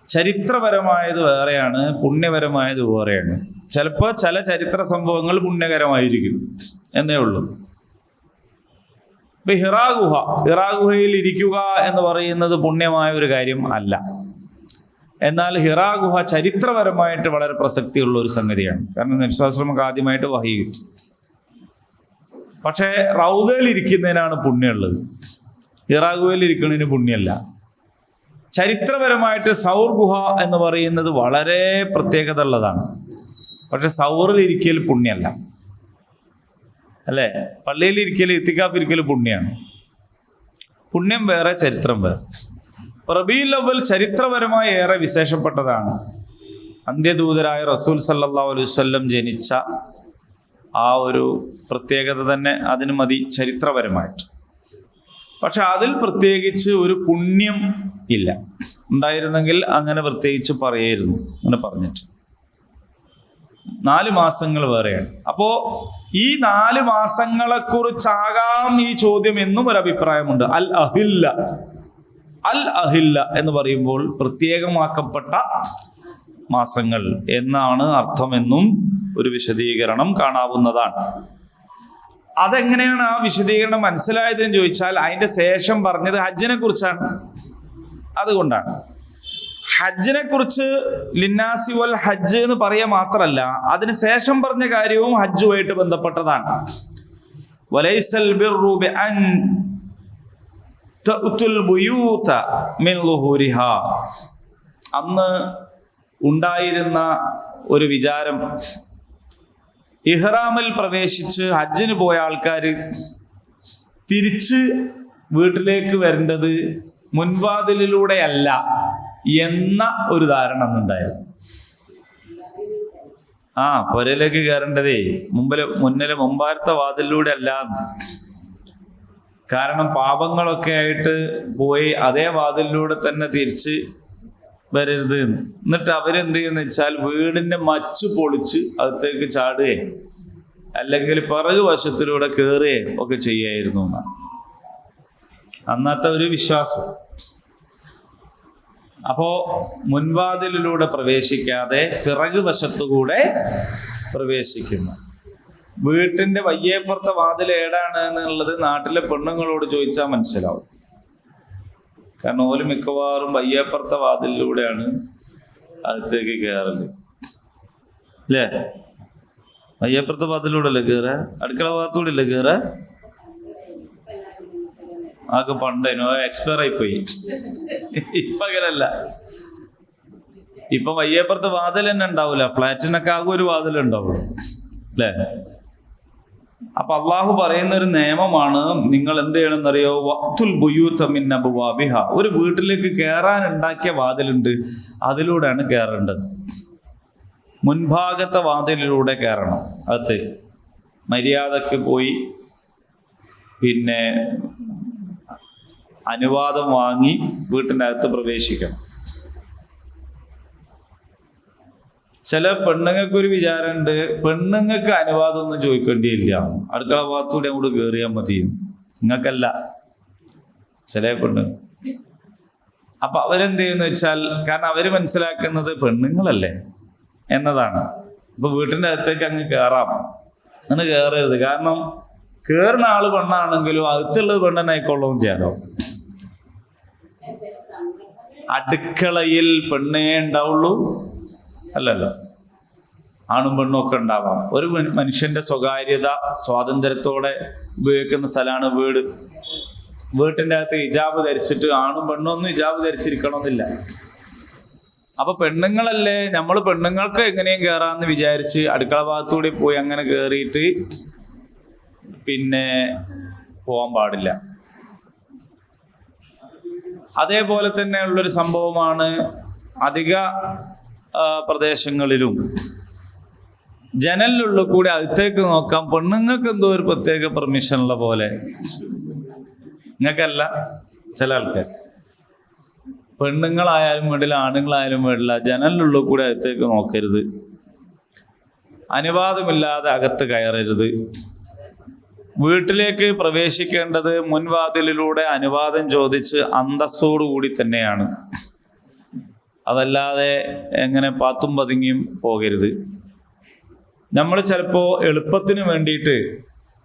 ചരിത്രപരമായത് വേറെയാണ്, പുണ്യപരമായത് വേറെയാണ്. ചിലപ്പോൾ ചില ചരിത്ര സംഭവങ്ങൾ പുണ്യകരമായിരിക്കും എന്നേ ഉള്ളൂ. ഇപ്പൊ ഹിറാ ഗുഹയിൽ ഇരിക്കുക എന്ന് പറയുന്നത് പുണ്യമായ ഒരു കാര്യം അല്ല. എന്നാൽ ഹിറാ ഗുഹ ചരിത്രപരമായിട്ട് വളരെ പ്രസക്തിയുള്ള ഒരു സംഗതിയാണ്. കാരണം നബി സ്വല്ലല്ലാഹു അലൈഹി വസല്ലമക്ക് ആദ്യമായിട്ട് വഹി കിട്ടി. പക്ഷേ റൗദയിൽ ഇരിക്കുന്നതിനാണ് പുണ്യമുള്ളത്, ഹിറാ ഗുഹയിൽ ഇരിക്കുന്നതിന് പുണ്യമല്ല. ചരിത്രപരമായിട്ട് സൗർ ഗുഹ എന്ന് പറയുന്നത് വളരെ പ്രത്യേകത ഉള്ളതാണ്. പക്ഷെ സൗറിൽ ഇരിക്കൽ പുണ്യമല്ല, അല്ലേ? പള്ളിയിൽ ഇരിക്കൽ, ഇത്തിക്കാഫ് ഇരിക്കൽ പുണ്യമാണ്. പുണ്യം വേറെ, ചരിത്രം വേറെ. റബീഉൽ അവ്വൽ ചരിത്രപരമായി ഏറെ വിശേഷപ്പെട്ടതാണ്. അന്ത്യദൂതരായ റസൂൽ സല്ലല്ലാഹു അലൈഹി വസല്ലം ജനിച്ച ആ ഒരു പ്രത്യേകത തന്നെ അതിന് മതി ചരിത്രപരമായിട്ട്. പക്ഷെ അതിൽ പ്രത്യേകിച്ച് ഒരു പുണ്യം ഇല്ല. ഉണ്ടായിരുന്നെങ്കിൽ അങ്ങനെ പ്രത്യേകിച്ച് പറയായിരുന്നു. അങ്ങനെ പറഞ്ഞിട്ട് 4 മാസങ്ങൾ വേറെയാണ്. അപ്പോ ഈ 4 മാസങ്ങളെക്കുറിച്ചാകാം ഈ ചോദ്യം എന്നും ഒരു അഭിപ്രായമുണ്ട്. അൽ അഹില്ല എന്ന് പറയുമ്പോൾ പ്രത്യേകമാക്കപ്പെട്ട മാസങ്ങൾ എന്നാണ് അർത്ഥമെന്നും ഒരു വിശദീകരണം കാണാവുന്നതാണ്. അതെങ്ങനെയാണ് ആ വിശദീകരണം മനസ്സിലായതെന്ന് ചോദിച്ചാൽ അതിന്റെ ശേഷം പറഞ്ഞത് ഹജ്ജിനെ കുറിച്ചാണ്. അതുകൊണ്ടാണ് ഹജ്ജിനെ കുറിച്ച് ലിന്നാസി വൽ ഹജ്ജ് എന്ന് പറയാ മാത്രമല്ല, അതിന് ശേഷം പറഞ്ഞ കാര്യവും ഹജ്ജുമായിട്ട് ബന്ധപ്പെട്ടതാണ്. വലൈസൽ ബിർറു ബിഅൻ തഅ്തുൽ ബുയൂത മിൻ ളുഹൂരിഹാ. അന്ന് ഉണ്ടായിരുന്ന ഒരു വിചാരം, ഇഹ്റാമിൽ പ്രവേശിച്ച് ഹജ്ജിന് പോയ ആൾക്കാർ തിരിച്ച് വീട്ടിലേക്ക് വരേണ്ടത് മുൻവാതിലിലൂടെയല്ല എന്ന ഒരു ധാരണ ഉണ്ടായിരുന്നു. പുരയിലേക്ക് കയറേണ്ടതേ മുമ്പാലത്തെ വാതിലിലൂടെ അല്ല. കാരണം പാപങ്ങളൊക്കെ ആയിട്ട് പോയി അതേ വാതിലിലൂടെ തന്നെ തിരിച്ച് വരരുത്. എന്നിട്ട് അവരെന്ത് ചെയ്യുന്ന വെച്ചാൽ വീടിന്റെ മച്ചു പൊളിച്ച് അകത്തേക്ക് ചാടുകയും അല്ലെങ്കിൽ പിറകു വശത്തിലൂടെ കയറുകയും ഒക്കെ ചെയ്യായിരുന്നു എന്നാണ് അന്നത്തെ ഒരു വിശ്വാസം. അപ്പോ മുൻവാതിലിലൂടെ പ്രവേശിക്കാതെ പിറകു വശത്തുകൂടെ പ്രവേശിക്കുന്നു. വീട്ടിന്റെ വയ്യേപ്പുറത്തെ വാതിൽ ഏടാണ് എന്നുള്ളത് നാട്ടിലെ പെണ്ണുങ്ങളോട് ചോദിച്ചാൽ മനസ്സിലാവും. കാരണം ഓല് മിക്കവാറും വയ്യേപ്പുറത്തെ വാതിലിലൂടെയാണ് അകത്തേക്ക് കയറല്, അല്ലേ? വയ്യേപ്പുറത്തെ വാതിലൂടെ അല്ലേ കയറ? അടുക്കള ഭാഗത്തൂടെ അല്ലേ കയറ? ആകെ പണ്ടേനോ എക്സ്പയർ ആയിപ്പോയി. ഇപ്പൊ അങ്ങനല്ല. ഇപ്പൊ വയ്യേപ്പുറത്ത് വാതിൽ തന്നെ ഉണ്ടാവൂല, ഫ്ലാറ്റിനൊക്കെ ആകെ ഒരു വാതിൽ ഉണ്ടാവുള്ളൂ, അല്ലേ? അപ്പൊ അള്ളാഹു പറയുന്ന ഒരു നിയമമാണ്, നിങ്ങൾ എന്ത് ചെയ്യണമെന്നറിയോ? വഖ്തുൽ ബുയൂത മിൻ അബ്വാബിഹ. ഒരു വീട്ടിലേക്ക് കയറാൻ ഉണ്ടാക്കിയ വാതിലുണ്ട്, അതിലൂടെയാണ് കയറേണ്ടത്. മുൻഭാഗത്തെ വാതിലിലൂടെ കയറണം. അത് മര്യാദക്ക് പോയി പിന്നെ അനുവാദം വാങ്ങി വീട്ടിൻ്റെ അകത്ത് പ്രവേശിക്കണം. ചില പെണ്ണുങ്ങൾക്കൊരു വിചാരമുണ്ട്, പെണ്ണുങ്ങൾക്ക് അനുവാദം ഒന്നും ചോദിക്കേണ്ടിയില്ല, അടുക്കള ഭാഗത്തൂടെ അങ്ങോട്ട് കയറിയാൽ മതി. നിങ്ങൾക്കല്ല, ചില പെണ്ണുങ്ങൾ. അപ്പൊ അവരെന്ത് ചെയ്യുന്ന വെച്ചാൽ, കാരണം അവര് മനസ്സിലാക്കുന്നത് പെണ്ണുങ്ങളല്ലേ എന്നതാണ്. ഇപ്പൊ വീട്ടിന്റെ അകത്തേക്ക് അങ്ങ് കയറാം, അങ്ങനെ കയറരുത്. കാരണം കയറുന്ന ആള് പെണ്ണാണെങ്കിലും അകത്തുള്ളത് പെണ്ണനായിക്കൊള്ളവും ചെയ്യാലോ. അടുക്കളയിൽ പെണ്ണേ ഉണ്ടാവുള്ളൂ അല്ലല്ലോ, ആണും പെണ്ണും ഒക്കെ ഉണ്ടാവാം. ഒരു മനുഷ്യന്റെ സ്വകാര്യത സ്വാതന്ത്ര്യത്തോടെ ഉപയോഗിക്കുന്ന സ്ഥലമാണ് വീട്. വീട്ടിൻ്റെ അകത്ത് ഹിജാബ് ധരിച്ചിട്ട് ആണും പെണ്ണും ഒന്നും ഹിജാബ് ധരിച്ചിരിക്കണമെന്നില്ല. അപ്പൊ പെണ്ണുങ്ങളല്ലേ, നമ്മൾ പെണ്ണുങ്ങൾക്ക് എങ്ങനെയും കയറാന്ന് വിചാരിച്ച് അടുക്കള ഭാഗത്തൂടെ പോയി അങ്ങനെ കയറിയിട്ട് പിന്നെ പോകാൻ പാടില്ല. അതേപോലെ തന്നെ ഉള്ളൊരു സംഭവമാണ് അധിക പ്രദേശങ്ങളിലും ജനലിലുള്ള കൂടി അകത്തേക്ക് നോക്കാം. പെണ്ണുങ്ങൾക്ക് എന്തോ ഒരു പ്രത്യേക പെർമിഷൻ ഉള്ള പോലെ, നിങ്ങൾക്കല്ല. ചില ആൾക്കാർ പെണ്ണുങ്ങളായാലും വേണ്ടില്ല ആണുങ്ങളായാലും വേണ്ടില്ല ജനലിലുള്ള കൂടി അകത്തേക്ക് നോക്കരുത്, അനുവാദമില്ലാതെ അകത്ത് കയറരുത്. വീട്ടിലേക്ക് പ്രവേശിക്കേണ്ടത് മുൻവാതിലിലൂടെ അനുവാദം ചോദിച്ച് അന്തസ്സോടുകൂടി തന്നെയാണ്. അതല്ലാതെ എങ്ങനെ പാത്തും പതുങ്ങിയും പോകരുത്. നമ്മൾ ചിലപ്പോൾ എളുപ്പത്തിന് വേണ്ടിയിട്ട്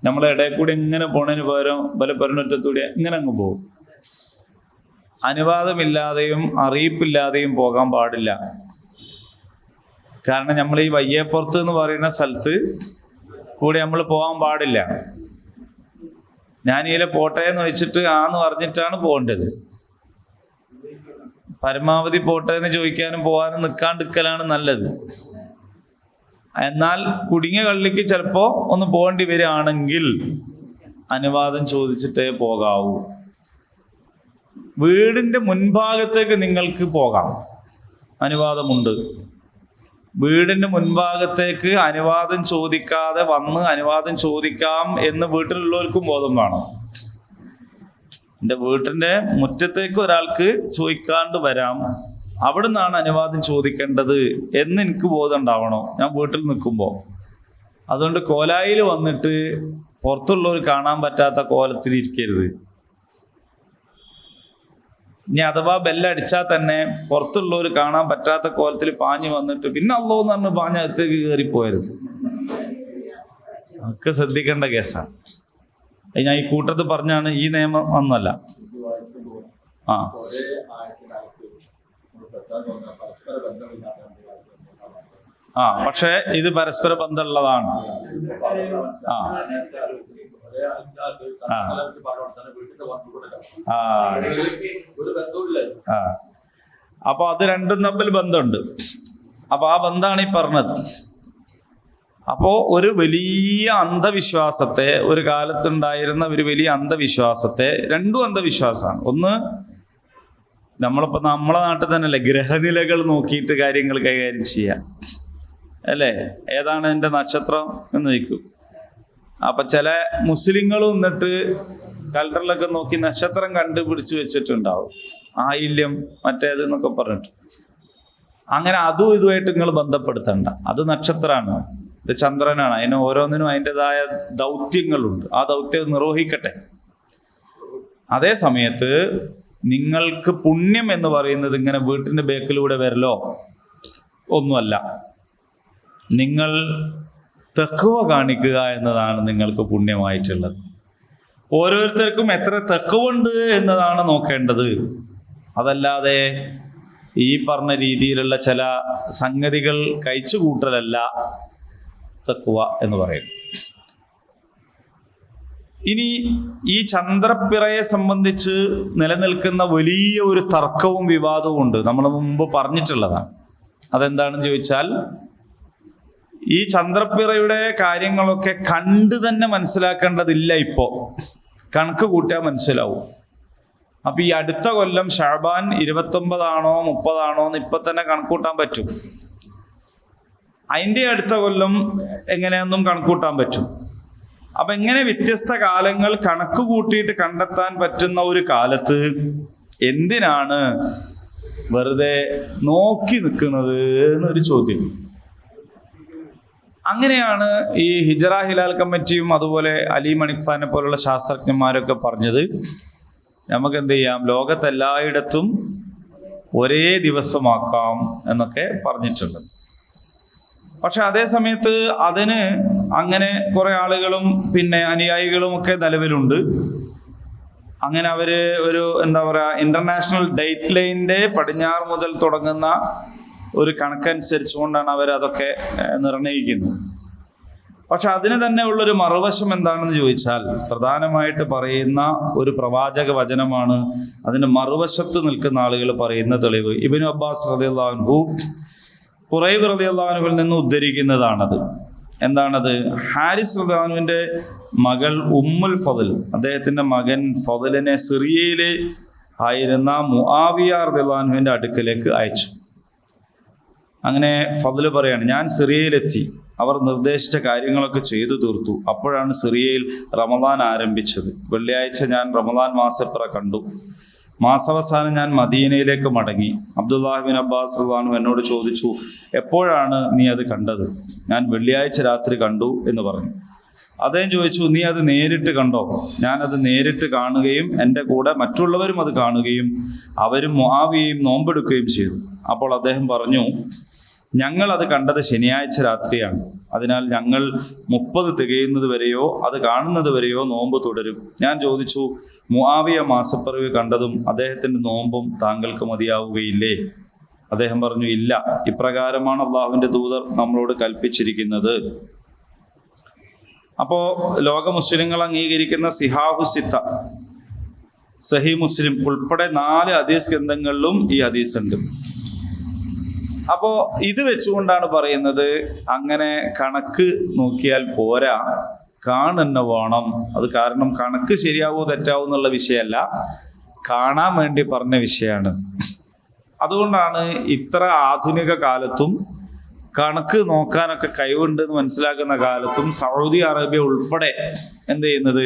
നമ്മളെ ഇടയിൽ കൂടി ഇങ്ങനെ പോണതിന് പകരം പല പെരുന്നറ്റത്തൂടെ ഇങ്ങനെ അങ്ങ് പോകും. അനുവാദമില്ലാതെയും അറിയിപ്പില്ലാതെയും പോകാൻ പാടില്ല. കാരണം നമ്മൾ ഈ വയ്യേപ്പുറത്ത് എന്ന് പറയുന്ന സ്ഥലത്ത് കൂടി നമ്മൾ പോകാൻ പാടില്ല. ഞാൻ ഇതിലെ പോട്ടെ എന്ന് വെച്ചിട്ട് ആന്ന് പറഞ്ഞിട്ടാണ് പോകേണ്ടത്. പരമാവധി പോട്ടെ എന്ന് ചോദിക്കാനും പോകാനും നിൽക്കാണ്ടിരിക്കലാണ് നല്ലത്. എന്നാൽ കുടുങ്ങിയ കള്ളിക്ക് ചിലപ്പോൾ ഒന്ന് പോകേണ്ടി വരികയാണെങ്കിൽ അനുവാദം ചോദിച്ചിട്ടേ പോകാവൂ. വീടിൻ്റെ മുൻഭാഗത്തേക്ക് നിങ്ങൾക്ക് പോകാം, അനുവാദമുണ്ട്. വീടിൻ്റെ മുൻഭാഗത്തേക്ക് അനുവാദം ചോദിക്കാതെ വന്ന് അനുവാദം ചോദിക്കാം എന്ന് വീട്ടിലുള്ളവർക്കും ബോധം വേണം. എൻ്റെ വീട്ടിൻ്റെ മുറ്റത്തേക്ക് ഒരാൾക്ക് ചോദിക്കാണ്ട് വരാം, അവിടെ നിന്നാണ് അനുവാദം ചോദിക്കേണ്ടത് എന്ന് എനിക്ക് ബോധം ഉണ്ടാവണം ഞാൻ വീട്ടിൽ നിൽക്കുമ്പോൾ. അതുകൊണ്ട് കോലായിൽ വന്നിട്ട് പുറത്തുള്ളവർ കാണാൻ പറ്റാത്ത കോലത്തിൽ ഇരിക്കരുത്. ഇനി അഥവാ ബെല്ലടിച്ചാൽ തന്നെ പുറത്തുള്ളവർ കാണാൻ പറ്റാത്ത കോലത്തിൽ പാഞ്ഞ് വന്നിട്ട് പിന്നെ അല്ലോ എന്ന് പറഞ്ഞ് പാഞ്ഞകത്തേക്ക് കയറിപ്പോയരുത്. ഒക്കെ ശ്രദ്ധിക്കേണ്ട കേസാണ്. ഞാൻ ഈ കൂട്ടത്തിൽ പറഞ്ഞാണ്, ഈ നിയമം ഒന്നല്ല. പക്ഷെ ഇത് പരസ്പര ബന്ധമുള്ളതാണ്. അപ്പൊ അത് രണ്ടും തമ്മിൽ ബന്ധമുണ്ട്. അപ്പൊ ആ ബന്ധമാണ് ഈ പറഞ്ഞത്. അപ്പോ ഒരു വലിയ അന്ധവിശ്വാസത്തെ, ഒരു കാലത്തുണ്ടായിരുന്ന ഒരു വലിയ അന്ധവിശ്വാസത്തെ, രണ്ടും അന്ധവിശ്വാസമാണ്. ഒന്ന്, നമ്മളിപ്പോൾ നമ്മളെ നാട്ടിൽ തന്നെയല്ലേ ഗ്രഹനിലകൾ നോക്കിയിട്ട് കാര്യങ്ങൾ കൈകാര്യം ചെയ്യാം അല്ലേ? ഏതാണ് എൻ്റെ നക്ഷത്രം എന്ന് ചോദിക്കും. അപ്പം ചില മുസ്ലിങ്ങൾ വന്നിട്ട് കലണ്ടറിലൊക്കെ നോക്കി നക്ഷത്രം കണ്ടുപിടിച്ച് വെച്ചിട്ടുണ്ടാവും, ആയില്യം മറ്റേതെന്നൊക്കെ പറഞ്ഞിട്ട്. അങ്ങനെ അതും ഇതുമായിട്ട് നിങ്ങൾ ബന്ധപ്പെടുത്തണ്ട. അത് നക്ഷത്രമാണ്, ഇത് ചന്ദ്രനാണ്. അതിന് ഓരോന്നിനും അതിൻ്റെതായ ദൗത്യങ്ങളുണ്ട്. ആ ദൗത്യം നിർവഹിക്കട്ടെ. അതേ സമയത്ത് നിങ്ങൾക്ക് പുണ്യം എന്ന് പറയുന്നത് ഇങ്ങനെ വീട്ടിൻ്റെ ബേക്കിലൂടെ വരലോ ഒന്നുമല്ല. നിങ്ങൾ തഖ്വ കാണിക്കുക എന്നതാണ് നിങ്ങൾക്ക് പുണ്യമായിട്ടുള്ളത്. ഓരോരുത്തർക്കും എത്ര തഖ്വ ഉണ്ട് എന്നതാണ് നോക്കേണ്ടത്. അതല്ലാതെ ഈ പറഞ്ഞ രീതിയിലുള്ള ചില സംഗതികൾ കഴിച്ചുകൂട്ടലല്ല തഖ്വ എന്ന് പറയുന്നത്. ഇനി ഈ ചന്ദ്രപ്പിറയെ സംബന്ധിച്ച് നിലനിൽക്കുന്ന വലിയ ഒരു തർക്കവും വിവാദവും ഉണ്ട്. നമ്മൾ മുമ്പ് പറഞ്ഞിട്ടുള്ളതാണ്. അതെന്താണെന്ന് ചോദിച്ചാൽ, ഈ ചന്ദ്രപ്പിറയുടെ കാര്യങ്ങളൊക്കെ കണ്ട് തന്നെ മനസ്സിലാക്കേണ്ടതില്ല. ഇപ്പോൾ കണക്ക് കൂട്ടിയാൽ മനസ്സിലാവും. അപ്പൊ ഈ അടുത്ത കൊല്ലം ഷഅബാൻ 29 30 എന്ന് ഇപ്പൊ തന്നെ കണക്കൂട്ടാൻ പറ്റും. അതിൻ്റെ അടുത്ത കൊല്ലം എങ്ങനെയൊന്നും കണക്കൂട്ടാൻ പറ്റും. അപ്പൊ ഇങ്ങനെ വ്യത്യസ്ത കാലങ്ങൾ കണക്ക് കൂട്ടിയിട്ട് കണ്ടെത്താൻ പറ്റുന്ന ഒരു കാലത്ത് എന്തിനാണ് വെറുതെ നോക്കി നിൽക്കുന്നത് എന്നൊരു ചോദ്യം. അങ്ങനെയാണ് ഈ ഹിജറ ഹിലാൽ കമ്മിറ്റിയും അതുപോലെ അലി മണിക്ഫാനെ പോലുള്ള ശാസ്ത്രജ്ഞന്മാരൊക്കെ പറഞ്ഞത്, നമുക്ക് എന്ത് ചെയ്യാം, ലോകത്തെല്ലായിടത്തും ഒരേ ദിവസമാക്കാം എന്നൊക്കെ പറഞ്ഞിട്ടുണ്ട്. പക്ഷെ അതേ സമയത്ത് അതിന് അങ്ങനെ കുറെ ആളുകളും പിന്നെ അനുയായികളും ഒക്കെ നിലവിലുണ്ട്. അങ്ങനെ അവര് ഒരു എന്താ പറയുക, ഇന്റർനാഷണൽ ഡേറ്റ് ലൈനിന്റെ പടിഞ്ഞാറ് മുതൽ തുടങ്ങുന്ന ഒരു കണക്കനുസരിച്ചുകൊണ്ടാണ് അവരതൊക്കെ നിർണയിക്കുന്നത്. പക്ഷെ അതിന് തന്നെ ഉള്ളൊരു മറുവശം എന്താണെന്ന് ചോദിച്ചാൽ, പ്രധാനമായിട്ട് പറയുന്ന ഒരു പ്രവാചക വചനമാണ് അതിന് മറുവശത്ത് നിൽക്കുന്ന ആളുകൾ പറയുന്ന തെളിവ്. ഇബ്നു അബ്ബാസ് റളിയല്ലാഹു അൻഹു ഖുറൈബ് റളിയല്ലാഹു അൻഹുവിൽ നിന്ന് ഉദ്ധരിക്കുന്നതാണത്. എന്താണത്? ഹാരിസ് റളിയല്ലാഹു അൻഹുവിൻ്റെ മകൾ ഉമ്മുൽ ഫضൽ, അദ്ദേഹത്തിൻ്റെ മകൻ ഫضലിനെ സിറിയയിൽ ആയിരുന്ന മുആവിയ റളിയല്ലാഹു അൻഹുവിൻ്റെ അടുക്കലേക്ക് അയച്ചു. അങ്ങനെ ഫضൽ പറയാണ്, ഞാൻ സിറിയയിലെത്തി, അവർ നിർദ്ദേശിച്ച കാര്യങ്ങളൊക്കെ ചെയ്തു തീർത്തു. അപ്പോഴാണ് സിറിയയിൽ റമദാൻ ആരംഭിച്ചത്. വെള്ളിയാഴ്ച ഞാൻ റമദാൻ മാസപ്പിറ കണ്ടു. മാസാവസാനം ഞാൻ മദീനയിലേക്ക് മടങ്ങി. അബ്ദുല്ലാഹി ബിൻ അബ്ബാസ് റളിയല്ലാഹു അൻഹു എന്നോട് ചോദിച്ചു, എപ്പോഴാണ് നീ അത് കണ്ടത്? ഞാൻ വെള്ളിയാഴ്ച രാത്രി കണ്ടു എന്ന് പറഞ്ഞു. അദ്ദേഹം ചോദിച്ചു, നീ അത് നേരിട്ട് കണ്ടോ? ഞാനത് നേരിട്ട് കാണുകയും എൻ്റെ കൂടെ മറ്റുള്ളവരും അത് കാണുകയും അവരും മുആവിയയും നോമ്പെടുക്കുകയും ചെയ്തു. അപ്പോൾ അദ്ദേഹം പറഞ്ഞു, ഞങ്ങൾ അത് കണ്ടത് ശനിയാഴ്ച രാത്രിയാണ്. അതിനാൽ ഞങ്ങൾ 30 തികയുന്നത് വരെയോ അത് കാണുന്നത് വരെയോ നോമ്പ് തുടരും. ഞാൻ ചോദിച്ചു, മുആവിയ മാസപ്പിറവി കണ്ടതും അദ്ദേഹത്തിന്റെ നോമ്പും താങ്കൾക്ക് മതിയാവുകയില്ലേ? അദ്ദേഹം പറഞ്ഞു, ഇല്ല, ഇപ്രകാരമാണ് അള്ളാഹുവിന്റെ ദൂതർ നമ്മളോട് കൽപ്പിച്ചിരിക്കുന്നത്. അപ്പോ ലോക മുസ്ലിങ്ങൾ അംഗീകരിക്കുന്ന സിഹാഹു സിത്ത, സഹീ മുസ്ലിം ഉൾപ്പെടെ 4 ഹദീസ് ഗ്രന്ഥങ്ങളിലും ഈ ഹദീസ് ഉണ്ട്. അപ്പോ ഇത് വെച്ചുകൊണ്ടാണ് പറയുന്നത്, അങ്ങനെ കണക്ക് നോക്കിയാൽ പോരാ, കാണുന്ന വേണം. അത് കാരണം കണക്ക് ശരിയാവോ തെറ്റാവോ എന്നുള്ള വിഷയമല്ല, കാണാൻ വേണ്ടി പറഞ്ഞ വിഷയമാണ്. അതുകൊണ്ടാണ് ഇത്ര ആധുനിക കാലത്തും കണക്ക് നോക്കാനൊക്കെ കഴിവുണ്ട് എന്ന് മനസ്സിലാക്കുന്ന കാലത്തും സൗദി അറേബ്യ ഉൾപ്പെടെ എന്ത് ചെയ്യുന്നത്,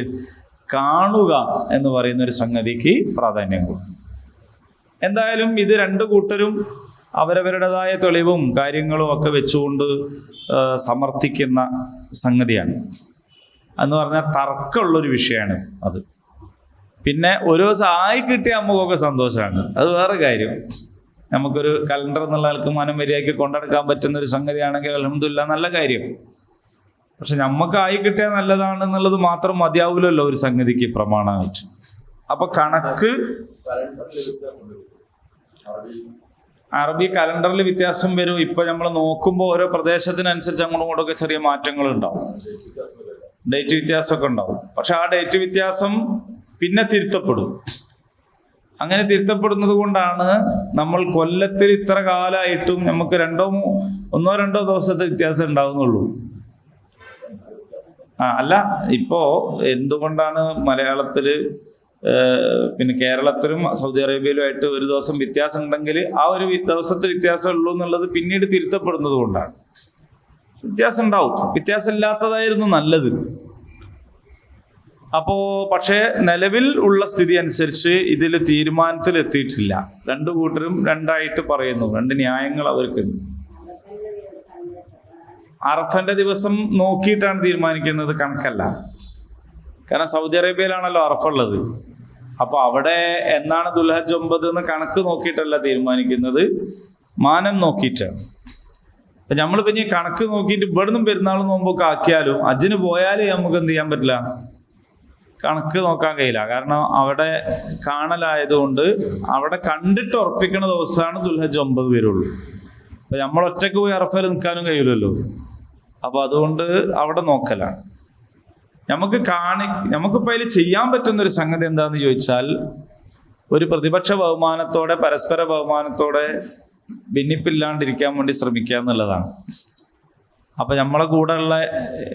കാണുക എന്ന് പറയുന്ന ഒരു സംഗതിക്ക് പ്രാധാന്യം കൊടുക്കും. എന്തായാലും ഇത് രണ്ടു കൂട്ടരും അവരവരുടേതായ തെളിവും കാര്യങ്ങളും ഒക്കെ വെച്ചുകൊണ്ട് സമർത്ഥിക്കുന്ന സംഗതിയാണ്. എന്ന് പറഞ്ഞാൽ തർക്കമുള്ളൊരു വിഷയമാണ് അത്. പിന്നെ ഓരോ ദിവസം ആയി കിട്ടിയ നമുക്കൊക്കെ സന്തോഷമാണ്, അത് വേറെ കാര്യം. നമുക്കൊരു കലണ്ടർ എന്നുള്ള ആൾക്ക് മനം മര്യാദയ്ക്ക് കൊണ്ടെടുക്കാൻ പറ്റുന്ന ഒരു സംഗതിയാണെങ്കിൽ അൽഹംദുലില്ലാ, നല്ല കാര്യം. പക്ഷെ നമുക്ക് ആയി കിട്ടിയാൽ നല്ലതാണ് എന്നുള്ളത് മാത്രം മതിയാവില്ലല്ലോ ഒരു സംഗതിക്ക് പ്രമാണമായിട്ട്. അപ്പൊ കണക്ക് അറബി കലണ്ടറിൽ വ്യത്യാസം വരും. ഇപ്പൊ നമ്മൾ നോക്കുമ്പോൾ ഓരോ പ്രദേശത്തിനനുസരിച്ച് അങ്ങോട്ടും ഇങ്ങോട്ടൊക്കെ ചെറിയ മാറ്റങ്ങൾ ഉണ്ടാവും, ഡേറ്റ് വ്യത്യാസമൊക്കെ ഉണ്ടാവും. പക്ഷെ ആ ഡേറ്റ് വ്യത്യാസം പിന്നെ തിരുത്തപ്പെടും. അങ്ങനെ തിരുത്തപ്പെടുന്നത് കൊണ്ടാണ് നമ്മൾ കൊല്ലത്തിൽ ഇത്ര കാലമായിട്ടും നമുക്ക് ഒന്നോ രണ്ടോ ദിവസത്തെ വ്യത്യാസം ഉണ്ടാവുന്നുള്ളൂ. അല്ല, ഇപ്പോ എന്തുകൊണ്ടാണ് മലയാളത്തില് പിന്നെ കേരളത്തിലും സൗദി അറേബ്യയിലുമായിട്ട് ഒരു ദിവസം വ്യത്യാസം ഉണ്ടെങ്കിൽ ആ ഒരു ദിവസത്തെ വ്യത്യാസം ഉള്ളൂ എന്നുള്ളത് പിന്നീട് തിരുത്തപ്പെടുന്നത് കൊണ്ടാണ്. വ്യത്യാസം ഉണ്ടാവും, വ്യത്യാസം ഇല്ലാത്തതായിരുന്നു നല്ലത്. പക്ഷേ നിലവിൽ ഉള്ള സ്ഥിതി അനുസരിച്ച് ഇതിൽ തീരുമാനത്തിൽ എത്തിയിട്ടില്ല. രണ്ടു കൂട്ടരും രണ്ടായിട്ട് പറയുന്നു, രണ്ട് ന്യായങ്ങൾ അവർക്ക്. അറഫന്റെ ദിവസം നോക്കിയിട്ടാണ് തീരുമാനിക്കുന്നത്, കണക്കല്ല. കാരണം സൗദി അറേബ്യയിലാണല്ലോ അറഫ ഉള്ളത്. അപ്പൊ അവിടെ എന്നാണ് ദുൽഹജ്ജ് 9 എന്ന് കണക്ക് നോക്കിയിട്ടല്ല തീരുമാനിക്കുന്നത്, മാനം നോക്കിയിട്ടാണ്. അപ്പൊ നമ്മളിപ്പോ ഇനി കണക്ക് നോക്കിയിട്ട് ഇവിടുന്നും പെരുന്നാളും നോമ്പൊക്കെ ആക്കിയാലും ഹജ്ജിന് പോയാലും നമുക്ക് എന്ത് ചെയ്യാൻ പറ്റില്ല, കണക്ക് നോക്കാൻ കഴിയില്ല. കാരണം അവിടെ കാണലായതുകൊണ്ട് അവിടെ കണ്ടിട്ട് ഉറപ്പിക്കുന്ന ദിവസമാണ് ദുൽഹജ്ജ് 9 വരുള്ളൂ. അപ്പൊ നമ്മൾ ഒറ്റക്ക് പോയി അറഫയിൽ നിൽക്കാനും കഴിയില്ലല്ലോ. അപ്പൊ അതുകൊണ്ട് അവിടെ നോക്കലാണ്. നമുക്കിപ്പോൾ അതിൽ ചെയ്യാൻ പറ്റുന്ന ഒരു സംഗതി എന്താന്ന് ചോദിച്ചാൽ, ഒരു പ്രതിപക്ഷ ബഹുമാനത്തോടെ പരസ്പര ബഹുമാനത്തോടെ ഭിന്നിപ്പില്ലാണ്ടിരിക്കാൻ വേണ്ടി ശ്രമിക്കുക എന്നുള്ളതാണ്. അപ്പൊ നമ്മളെ കൂടെയുള്ള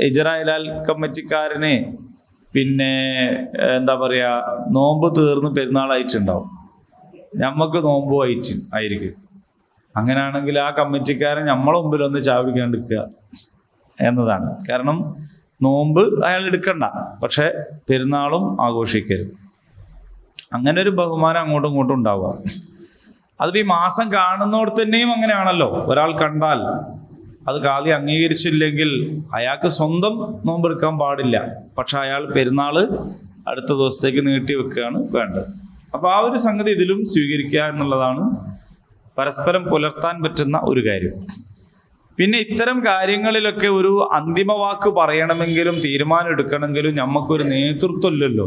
ഇജറ ഹിലാൽ കമ്മിറ്റിക്കാരന് പിന്നെ എന്താ പറയാ, നോമ്പ് തീർന്ന് പെരുന്നാളായിട്ടുണ്ടാവും, നമുക്ക് നോമ്പും ആയിരിക്കും. അങ്ങനെയാണെങ്കിൽ ആ കമ്മിറ്റിക്കാരൻ നമ്മളെ മുമ്പിൽ ഒന്ന് ചാവിടിക്കാണ്ടിരിക്കുക എന്നതാണ്. കാരണം നോമ്പ് അയാൾ എടുക്കണ്ട, പക്ഷെ പെരുന്നാളും ആഘോഷിക്കരുത്. അങ്ങനെ ഒരു ബഹുമാനം അങ്ങോട്ടും ഇങ്ങോട്ടും ഉണ്ടാവുക. അതിപ്പോൾ ഈ മാസം കാണുന്നോടത്ത് തന്നെയും അങ്ങനെയാണല്ലോ. ഒരാൾ കണ്ടാൽ അത് കാലി അംഗീകരിച്ചില്ലെങ്കിൽ അയാൾക്ക് സ്വന്തം നോമ്പെടുക്കാൻ പാടില്ല. പക്ഷെ അയാൾ പെരുന്നാൾ അടുത്ത ദിവസത്തേക്ക് നീട്ടി വെക്കുകയാണ് വേണ്ടത്. അപ്പോൾ ആ ഒരു സംഗതി ഇതിലും സ്വീകരിക്കുക എന്നുള്ളതാണ് പരസ്പരം പുലർത്താൻ പറ്റുന്ന ഒരു കാര്യം. പിന്നെ ഇത്തരം കാര്യങ്ങളിലൊക്കെ ഒരു അന്തിമ വാക്ക് പറയണമെങ്കിലും തീരുമാനം എടുക്കണമെങ്കിലും നമുക്കൊരു നേതൃത്വം ഇല്ലല്ലോ.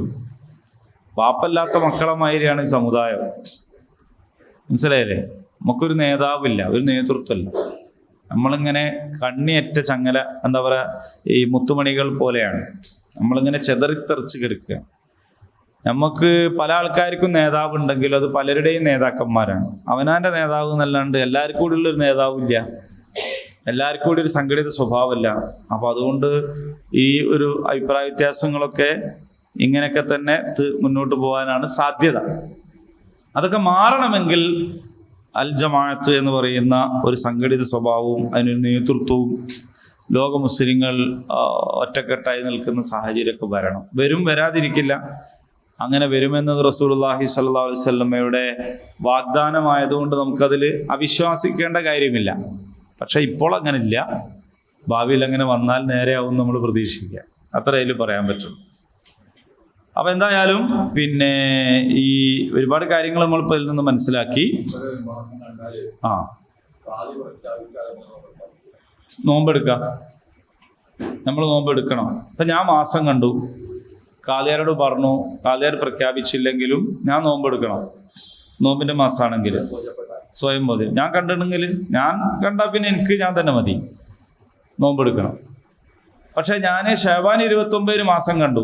പാപ്പല്ലാത്ത മക്കളെ മാതിരിയാണ് ഈ സമുദായം, മനസ്സിലായില്ലേ? നമുക്കൊരു നേതാവില്ല, ഒരു നേതൃത്വമില്ല. നമ്മളിങ്ങനെ കണ്ണിയറ്റ ചങ്ങല, എന്താ പറയുക, ഈ മുത്തുമണികൾ പോലെയാണ്. നമ്മളിങ്ങനെ ചെതറിത്തെറിച്ച് കിടക്കുക. നമുക്ക് പല ആൾക്കാർക്കും നേതാവ് ഉണ്ടെങ്കിലും അത് പലരുടെയും നേതാക്കന്മാരാണ്. അവനാൻ്റെ നേതാവ് എന്നല്ലാണ്ട് എല്ലാവർക്കും കൂടി ഉള്ളൊരു നേതാവില്ല, എല്ലാവർക്കും കൂടി ഒരു സംഘടിത സ്വഭാവമില്ല. അപ്പം അതുകൊണ്ട് ഈ ഒരു അഭിപ്രായ വ്യത്യാസങ്ങളൊക്കെ ഇങ്ങനെയൊക്കെ തന്നെ മുന്നോട്ട് പോകാനാണ് സാധ്യത. അതൊക്കെ മാറണമെങ്കിൽ അൽ ജമാഅത്ത് എന്ന് പറയുന്ന ഒരു സംഘടിത സ്വഭാവവും അതിനൊരു നേതൃത്വവും ലോക മുസ്ലിങ്ങൾ ഒറ്റക്കെട്ടായി നിൽക്കുന്ന സാഹചര്യമൊക്കെ വരാതിരിക്കില്ല. അങ്ങനെ വരുമെന്നത് റസൂലുള്ളാഹി സ്വല്ലല്ലാഹു അലൈഹി വസല്ലമയുടെ വാഗ്ദാനമായതുകൊണ്ട് നമുക്കതിൽ അവിശ്വസിക്കേണ്ട കാര്യമില്ല. പക്ഷെ ഇപ്പോൾ അങ്ങനെ ഇല്ല. ഭാവിയിൽ അങ്ങനെ വന്നാൽ നേരെയാവും നമ്മൾ പ്രതീക്ഷിക്കുക. അത്ര അതിൽ പറയാൻ പറ്റും. അപ്പം എന്തായാലും പിന്നെ ഈ ഒരുപാട് കാര്യങ്ങൾ നമ്മളിപ്പോൾ ഇതിൽ നിന്ന് മനസ്സിലാക്കി. നോമ്പെടുക്കാം. നമ്മൾ നോമ്പെടുക്കണം. ഇപ്പം ഞാൻ മാസം കണ്ടു, കാലിയാരോട് പറഞ്ഞു, കാലിയാർ പ്രഖ്യാപിച്ചില്ലെങ്കിലും ഞാൻ നോമ്പെടുക്കണം. നോമ്പിൻ്റെ മാസമാണെങ്കിൽ സ്വയം മതി. ഞാൻ കണ്ടിട്ടുണ്ടെങ്കിൽ ഞാൻ കണ്ടാൽ പിന്നെ എനിക്ക് ഞാൻ തന്നെ മതി, നോമ്പെടുക്കണം. പക്ഷെ ഞാൻ ശഅബാൻ 29 മാസം കണ്ടു,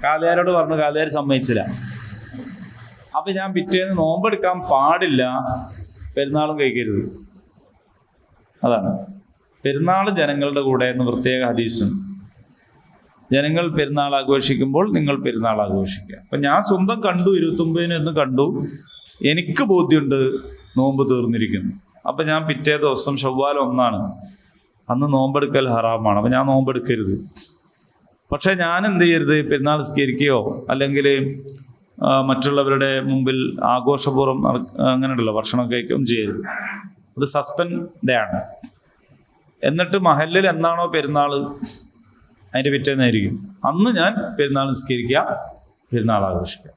കാലിയാരോട് പറഞ്ഞു, കാലിയാർ സമ്മതിച്ചില്ല. അപ്പം ഞാൻ പിറ്റേന്ന് നോമ്പെടുക്കാൻ പാടില്ല, പെരുന്നാളും കഴിക്കരുത്. അതാണ് പെരുന്നാൾ ജനങ്ങളുടെ കൂടെ എന്ന് പ്രത്യേക ഹദീസും. ജനങ്ങൾ പെരുന്നാൾ ആഘോഷിക്കുമ്പോൾ നിങ്ങൾ പെരുന്നാൾ ആഘോഷിക്കുക. അപ്പം ഞാൻ സ്വന്തം കണ്ടു, 29 എന്ന് കണ്ടു, എനിക്ക് ബോധ്യമുണ്ട് നോമ്പ് തീർന്നിരിക്കുന്നു. അപ്പം ഞാൻ പിറ്റേ ദിവസം ശവ്വാൽ 1 അന്ന് നോമ്പെടുക്കൽ ഹറാമാണ്, അപ്പം ഞാൻ നോമ്പെടുക്കരുത്. പക്ഷേ ഞാൻ എന്ത് ചെയ്യരുത്, പെരുന്നാൾ സ്കരിക്കുകയോ അല്ലെങ്കിൽ മറ്റുള്ളവരുടെ മുമ്പിൽ ആഘോഷപൂർവ്വം അങ്ങനെയുണ്ടല്ലോ ഭക്ഷണം കഴിക്കുകയും ചെയ്യരുത്. അത് സസ്പെൻഡ് ആണ്. എന്നിട്ട് മഹല്ലിൽ എന്നാണോ പെരുന്നാൾ അതിൻ്റെ പിറ്റേന്നായിരിക്കും അന്ന് ഞാൻ പെരുന്നാൾ നിസ്കരിക്കുക, പെരുന്നാൾ ആഘോഷിക്കുക.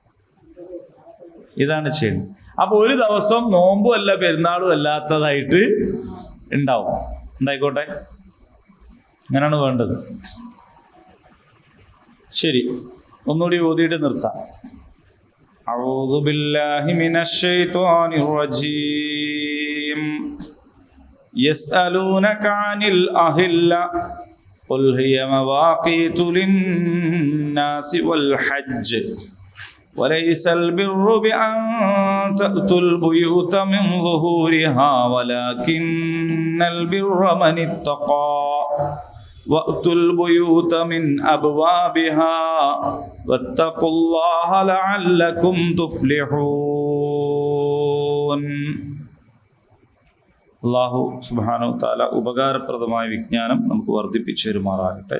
ഇതാണ് ചെയ്യുന്നത്. അപ്പോൾ ഒരു ദിവസം നോമ്പും അല്ല പെരുന്നാളും അല്ലാത്തതായിട്ട് ഉണ്ടായിക്കോട്ടെ, അങ്ങനെയാണ് വേണ്ടത്. ശരി, ഒന്നുകൂടി ഓതിയിട്ട് നിർത്താം. അഊദു ബില്ലാഹി മിനശ് ശൈത്വാനിർ റജീം. യസ്അലൂനക അനിൽ അഹില്ല ഖുൽ ഹിയ മവാഖീതു ലിന്നാസി വൽ ഹജ്ജ് വലൈസൽ ബിർറു ബിഅൻ തഅതുൽ ബുയൂത മിൻ ളുഹൂരിഹാ വലാകിന്നൽ ബിർറ മൻ ഇത്തഖാ വഅതുൽ ബുയൂത മിൻ അബ്വാബിഹാ വത്തഖുല്ലാഹ ലഅല്ലകും തുഫ്ലിഹൂൻ. അല്ലാഹു സുബ്ഹാനഹു തആല ഉപകാരപ്രദമായ വിജ്ഞാനം നമുക്ക് വർദ്ധിപ്പിച്ചു തരുമാറാകട്ടെ.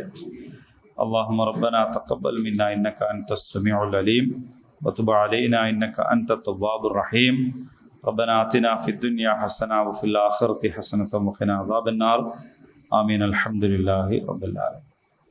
اللهم ربنا تقبل منا إنك أنت السميع العليم وتب علينا إنك أنت التواب الرحيم. ربنا آتنا في الدنيا حسنة وفي الآخرة حسنة وقنا عذاب النار. آمين. الحمد لله رب العالمين.